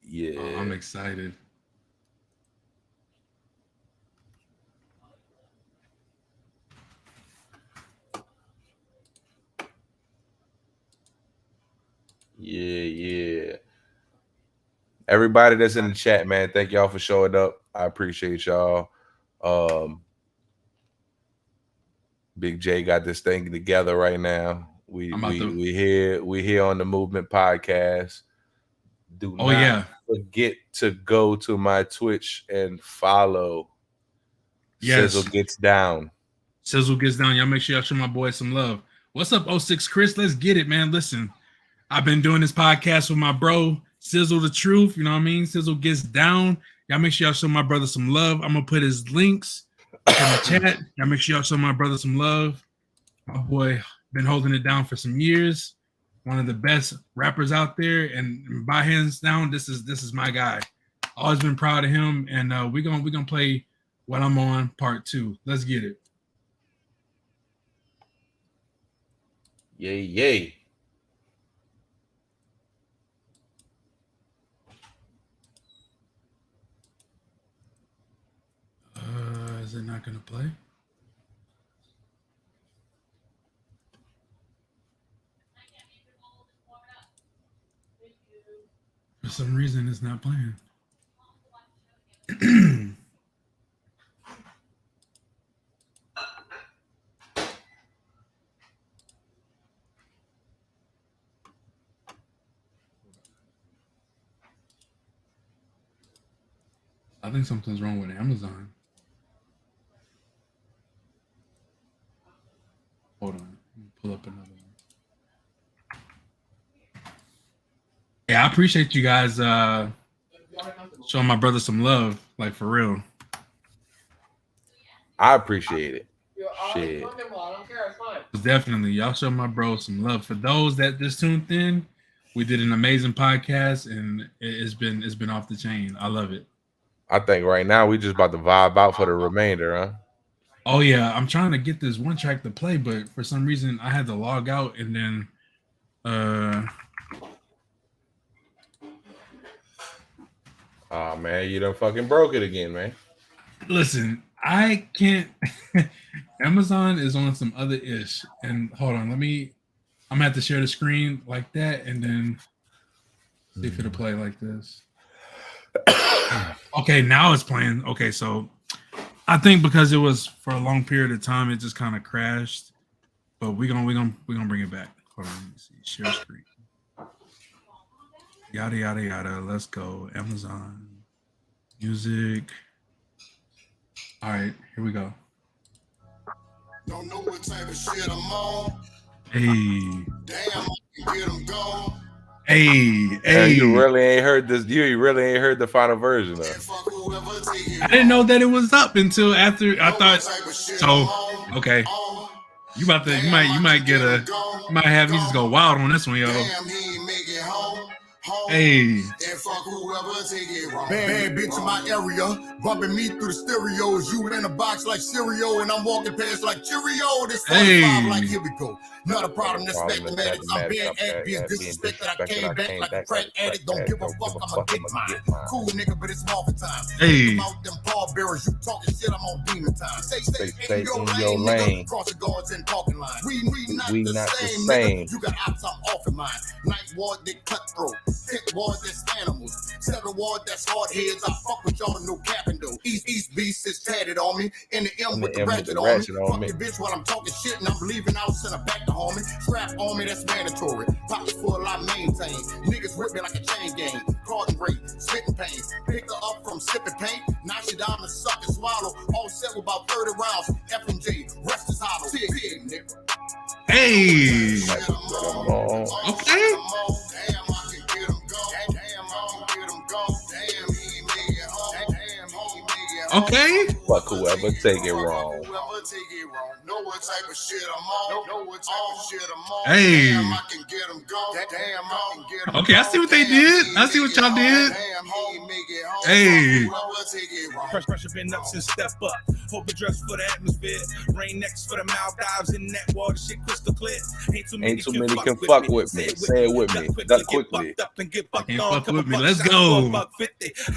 Yeah. Oh, I'm excited. Yeah. Everybody that's in the chat, man, thank y'all for showing up. I appreciate y'all. Big J got this thing together right now. We here on the Movement Podcast. Do not forget to go to my Twitch and follow. Yes. Sizzle Gets Down. Sizzle Gets Down. Y'all make sure y'all show my boy some love. What's up, 06 Chris? Let's get it, man. Listen, I've been doing this podcast with my bro, Sizzle the Truth. You know what I mean? Sizzle Gets Down. Y'all make sure y'all show my brother some love. I'm going to put his links in the chat. Y'all make sure y'all show my brother some love. My boy been holding it down for some years. One of the best rappers out there. And by hands down, this is my guy. Always been proud of him. And we're gonna play What I'm On Part 2. Let's get it. Yay. gonna play. For some reason, it's not playing. I think something's wrong with Amazon. Hold on. Let me pull up another one. Yeah, I appreciate you guys showing my brother some love, like for real. I appreciate it. Shit. Definitely. Y'all show my bro some love. For those that just tuned in, we did an amazing podcast and it's been off the chain. I love it. I think right now we just about to vibe out for the remainder, huh? Oh yeah, I'm trying to get this one track to play, but for some reason I had to log out and then oh man, you done fucking broke it again, man. Listen, I can't Amazon is on some other ish. And hold on, I'm gonna have to share the screen like that and then see if it'll play like this. Okay, now it's playing. Okay, so I think because it was for a long period of time, it just kind of crashed. But we're gonna bring it back. Hold on, let me see. Share screen. Yada yada yada. Let's go. Amazon music. All right, here we go. Don't know what type of shit I'm on. Hey. Damn, I can get them gone. Hey. You really ain't heard this. You really ain't heard the final version of it. I didn't know that it was up until after I thought. So okay, you might have me just go wild on this one, yo. Hey. Bad bitch in my area, bumping me through the stereos. You in a box like cereal, and I'm walking past like Cheerio. This 45 like here we go. Not a problem, that's mathematics. I'm being disrespected. I came back like a crack addict. Don't give a fuck, I'ma get mine. Cool nigga, but it's Marvin time. Hey. Out them pallbearers, you talking shit, I'm on demon time. Stay in your lane. Cross the guards and parking line. We not the same. Nigga. You got ops, I'm off of mine. Night ward, they cutthroat. Pit ward, that's animals. Seven ward, that's hard heads. I fuck with y'all, no capping though. East beast is tatted on me. In the M with the ratchet on me. Fuck your bitch while I'm talking shit and I'm leaving out, send her back to homie. Strap on me, that's mandatory. Pockets full, I maintain. Niggas whip me like a chain gang. Carton rate, spitting pain. Pick her up from sipping paint. Now she down and suck and swallow. All set with about 30 rounds. F&J, rest is hollow. Pig, nigga. Hey. Okay. Okay. Fuck whoever take it wrong. Know what type of shit I'm on. Know what type of shit I'm on. Hey. Damn, I can get them go. Damn, I can get them Okay, I see what they did. I see what y'all did. Hey. Pressure been up since step up. Hope it dress for the atmosphere. Rain next for the mouth dives in that water. Shit crystal clear. Ain't too many can fuck with me. Say it with me. Duck quickly. Can't fuck with me. Let's go.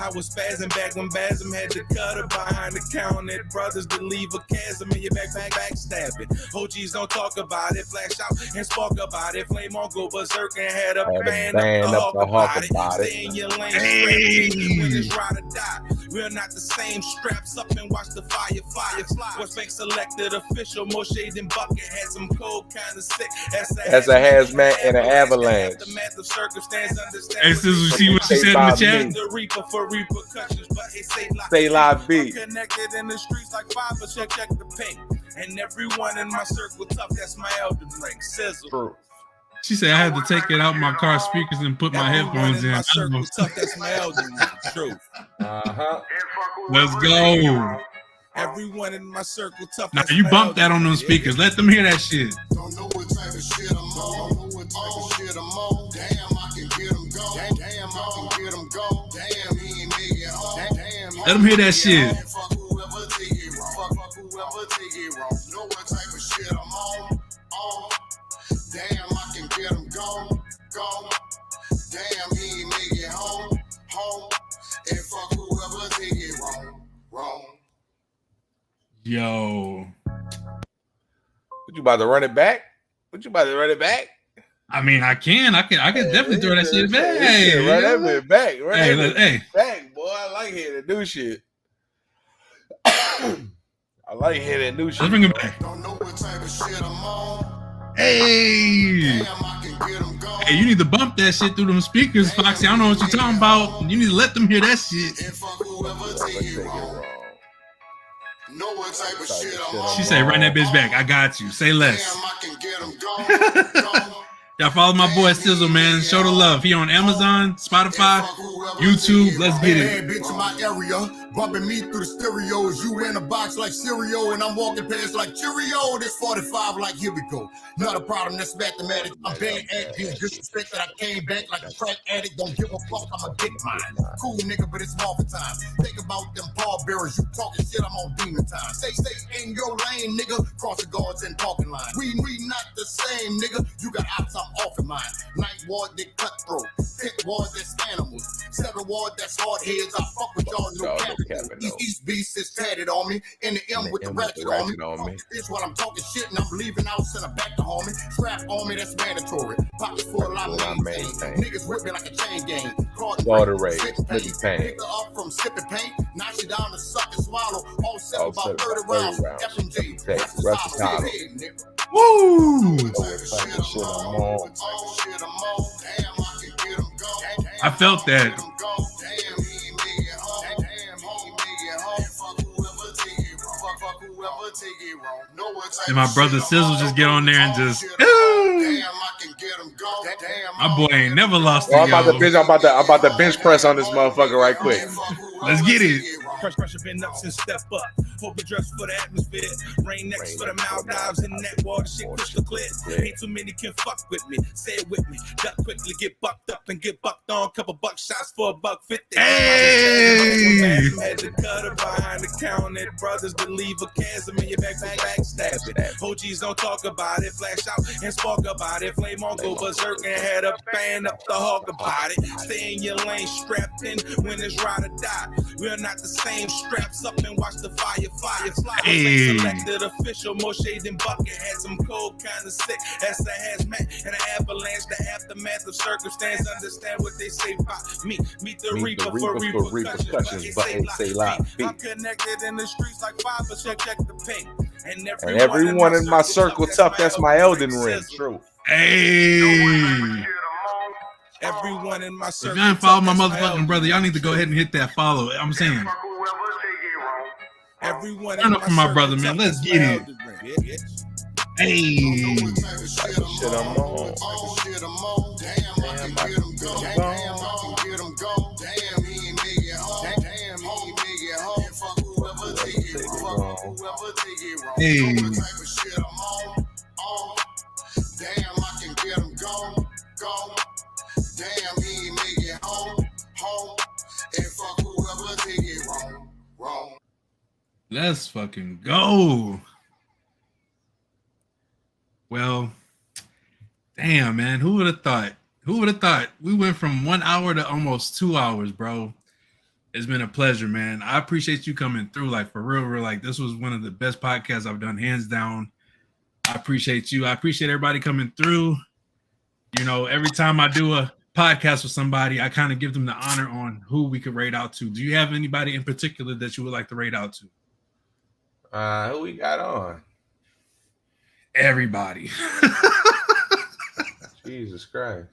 I was spazzing back when Basm had to cut her behind the counter. Brothers to leave a chasm in your backstabbing. OGs don't talk about it. Flash out and spark about it. Flame on go berserk and had a band up the hawk about it. Stay in your lane. When it's ride or die. We're not the same. Straps up and watch the fire fly. What's bank selected official? More shade than bucket. Had some cold kind of sick. As a hazmat and an avalanche. Hey, Sizzle, see what she said in the chat? The reaper for repercussions, but it say live beat. Connected in the streets like fiber. Check the pink. And everyone in my circle tough. That's my elder ring. Sizzle. She said I had to take it out my car speakers and put my headphones in. That's my elder ring. True. Let's go. Everyone in my circle tough. Now you bump that on those speakers. Let them hear that shit. Don't know what type of shit I'm on. Don't know what type of shit I'm on. Damn, I can get them gone. Damn, I can get them gone. Damn, he ain't make it home. Damn, let them hear that shit. Fuck whoever take it wrong. Fuck whoever take it wrong. Know what type of shit I'm on. Damn, I can get them gone. Damn, he ain't make it home. And fuck whoever take it wrong. Yo. What, you about to run it back? I mean, I can definitely throw that shit back. Hey, run that bit back. Hey, back, boy. I like hearing the new shit. I like hearing that new shit. Let's bring it back. Hey, hey, you need to bump that shit through them speakers, Foxy. I don't know what you're talking about. You need to let them hear that shit. She say, run that bitch back. I got you. Say less. Y'all follow my boy Sizzle, man. Show the love. He on Amazon, Spotify, YouTube. Let's get it. Bitch in my area, bumping me through the stereos. You in a box like cereal, and I'm walking past like Cheerio. This 45 like here we go. Not a problem, that's mathematics. I'm bad at being disrespect that I came back like a crack addict. Don't give a fuck, I'm a dick mine. Cool nigga, but it's small for time. Think about them pallbearers. You talking shit, I'm on demon time. Stay in your lane, nigga. Cross the guards and parking line. We not the same, nigga. You got ops, I'm off of mine. Night ward, they cutthroat. Pit ward, that's animals. Seven ward, that's hard heads. I fuck with y'all, no capital. East beast is tatted on me. In the M with the ratchet on me. Bitch, while I'm talking shit and I'm leaving out, send her back to homie. Strap on me, that's mandatory. Pockets full of lot maintain. Niggas whip me like a chain gang. Water race, slipping paint. Pick her up from sipping paint. Knock you down to suck and swallow. All set about 30 rounds. FMJ, Recital. Woo! I felt that. And my brother Sizzle just get on there and just, my boy ain't never lost. I'm about to bench press on this motherfucker right quick. Let's get it. Pressure been up since step up. Hope you dress for the atmosphere. Rain next for the mouth dives in that water shit crystal clear. Ain't too many can fuck with me. Say it with me. Duck quickly, get bucked up and get bucked on. Couple buck shots for $1.50. Hey! Had to cut her behind the counter. Brothers that leave a chasm in your backstab. OGs don't talk about it. Flash out and spark about it. Flame on go berserk and had a band up the hog about it. Stay in your lane, strapped in when it's ride or die. We're not the same. Straps up and watch the fire fly. Hey. Selected official, more shade than bucket. Had some cold, kind of sick. That's a hazmat and an avalanche. The aftermath of circumstance. Understand what they say about me. Meet the reaper for repercussions, but ain't say live. I'm connected in the streets like 5%. Check the ping. And everyone in my circle tough. That's my Elden Ring. True. Hey. Everyone in my circle. If y'all ain't follow my motherfucking brother, y'all need to go ahead and hit that follow. I'm saying. Everyone turn up for my brother, man. Let's get it. Hey. Shit, I'm on. Hey. Damn, I can get him gone. Damn, he ain't make it home. And fuck whoever take it wrong. Let's fucking go. Well, damn, man. Who would have thought? We went from 1 hour to almost 2 hours, bro. It's been a pleasure, man. I appreciate you coming through. Like, for real. Like, this was one of the best podcasts I've done, hands down. I appreciate you. I appreciate everybody coming through. You know, every time I do a podcast with somebody, I kind of give them the honor on who we could rate out to. Do you have anybody in particular that you would like to rate out to? Who we got on? Everybody. Jesus Christ.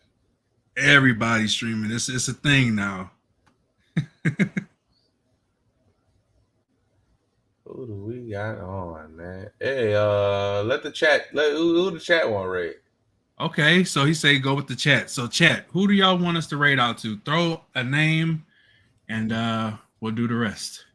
Everybody streaming. It's a thing now. Who do we got on, man? Hey, let the chat. Who the chat want to rate? Okay, so he say go with the chat. So chat, who do y'all want us to rate out to? Throw a name, and we'll do the rest.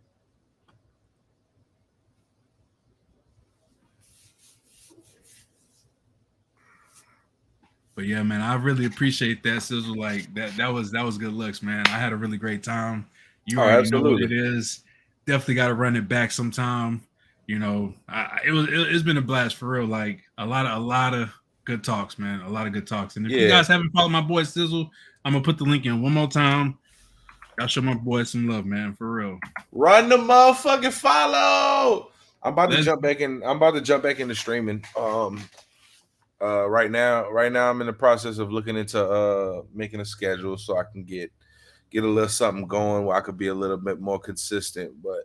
But yeah, man, I really appreciate that, Sizzle. Like that was good looks, man. I had a really great time. You already know what it is. Definitely got to run it back sometime. You know, it's been a blast for real. Like a lot of good talks, man. A lot of good talks. And if you guys haven't followed my boy Sizzle, I'm gonna put the link in one more time. I'll show my boy some love, man, for real. Run the motherfucking follow. I'm about to jump back in. I'm about to jump back into streaming. Right now I'm in the process of looking into making a schedule so I can get a little something going where I could be a little bit more consistent. But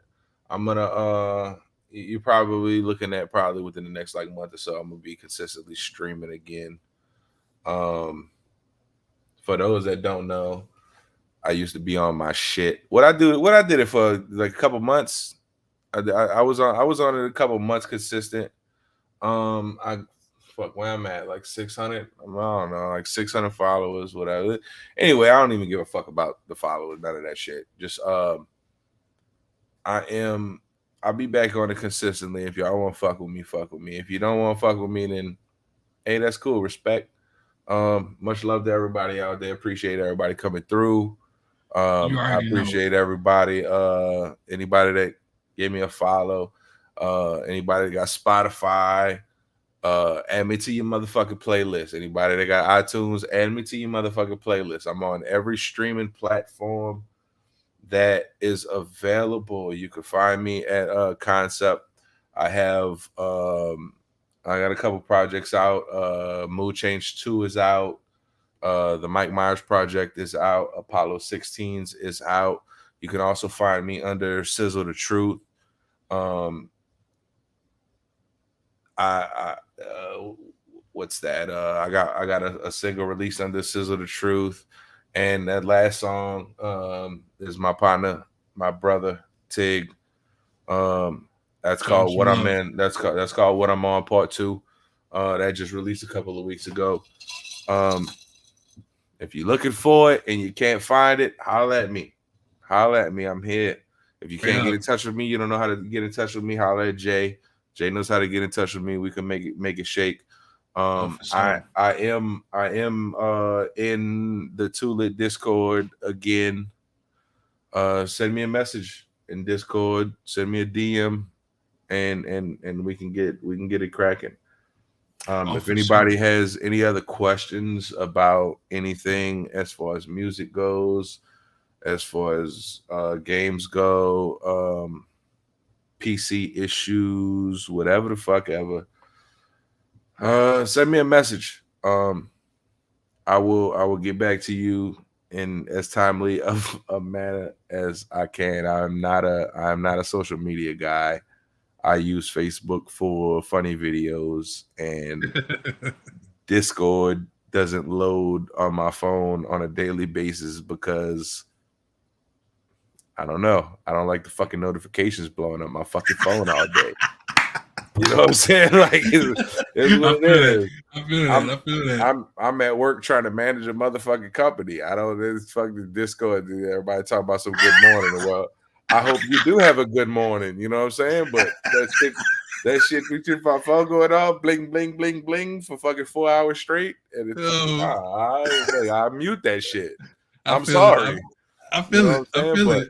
I'm gonna you're probably looking at probably within the next like month or so, I'm gonna be consistently streaming again. For those that don't know, I used to be on my shit. What I did it for like a couple months. I was on it a couple months consistent. I fuck where I'm at, like 600. I don't know, like 600 followers, whatever. Anyway, I don't even give a fuck about the followers, none of that shit. Just I'll be back on it consistently. If y'all want to fuck with me, fuck with me. If you don't want to fuck with me, then hey, that's cool. Respect. Much love to everybody out there. Appreciate everybody coming through. I appreciate everybody. Anybody that gave me a follow. Anybody that got Spotify, add me to your motherfucking playlist. Anybody that got iTunes, add me to your motherfucking playlist. I'm on every streaming platform that is available. You can find me at Concept. I have I got a couple projects out. Mood Change 2 is out. The Mike Myers project is out. Apollo 16s is out. You can also find me under Sizzle the Truth. What's that? I got a single released under Sizzle the Truth, and that last song is my partner, my brother Tig. That's called What I'm In. That's called What I'm On Part 2. That just released a couple of weeks ago. If you're looking for it and you can't find it, holla at me. I'm here. If you can't get in touch with me, you don't know how to get in touch with me, holla at Jay. Jay knows how to get in touch with me. We can make it shake. Sure. I am in the Too Lit Discord again. Send me a message in Discord. Send me a DM, and we can get it cracking. If anybody has any other questions about anything as far as music goes, as far as games go, PC issues, whatever the fuck ever, send me a message. I will get back to you in as timely of a manner as I can. I'm not a social media guy. I use Facebook for funny videos, and Discord doesn't load on my phone on a daily basis because I don't know. I don't like the fucking notifications blowing up my fucking phone all day. You know what I'm saying? Like it's what it is. I feel that. I'm at work trying to manage a motherfucking company. I don't. It's fucking Discord. Everybody talking about some good morning. Well, I hope you do have a good morning. You know what I'm saying? But that shit with your phone going off, bling, bling, bling, bling for fucking 4 hours straight. And it's, I mute that shit. I'm sorry. I feel it. I feel it.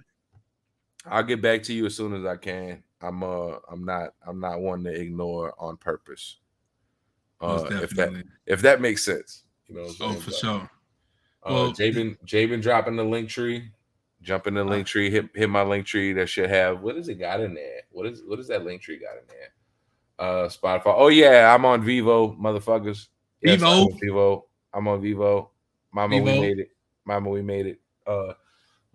I'll get back to you as soon as I can. I'm not one to ignore on purpose. If that makes sense. You know what I'm saying? For sure. Well, Jabin dropping the link tree. Jump in the link tree, hit my link tree. That should have, what does it got in there? What is that link tree got in there? Spotify. Oh yeah, I'm on Vivo, motherfuckers. Yes, I'm on Vivo. Mama, we made it. But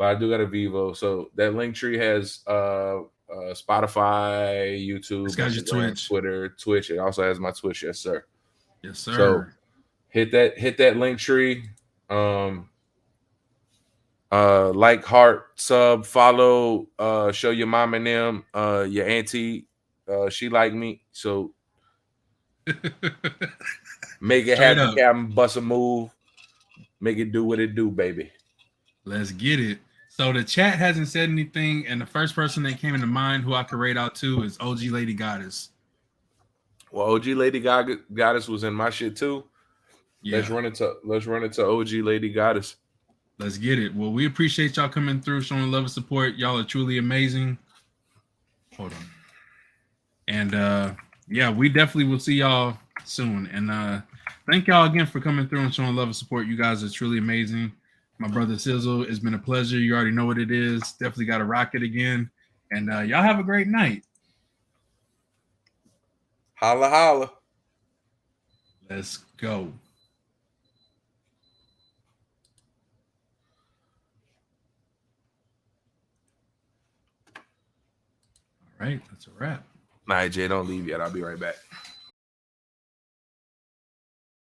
I do got a Vivo. So that link tree has Spotify, YouTube, Instagram, Twitter, Twitch. It also has my Twitch. Yes, sir. Yes, sir. So hit that link tree. Like, heart, sub, follow, show your mom and them, your auntie, she like me, so make it happen, Captain, bust a move, make it do what it do, baby. Let's get it. So the chat hasn't said anything, and the first person that came into mind who I could rate out to is OG Lady Goddess. Well, OG Lady Goddess was in my shit too. Yeah. Let's run it to OG Lady Goddess. Let's get it. Well, we appreciate y'all coming through, showing love and support. Y'all are truly amazing. Hold on. And yeah, we definitely will see y'all soon. And thank y'all again for coming through and showing love and support. You guys are truly amazing. My brother Sizzle, it's been a pleasure. You already know what it is. Definitely got to rock it again. And y'all have a great night. Holla, holla. Let's go. All right, that's a wrap. Nah, Jay, don't leave yet. I'll be right back.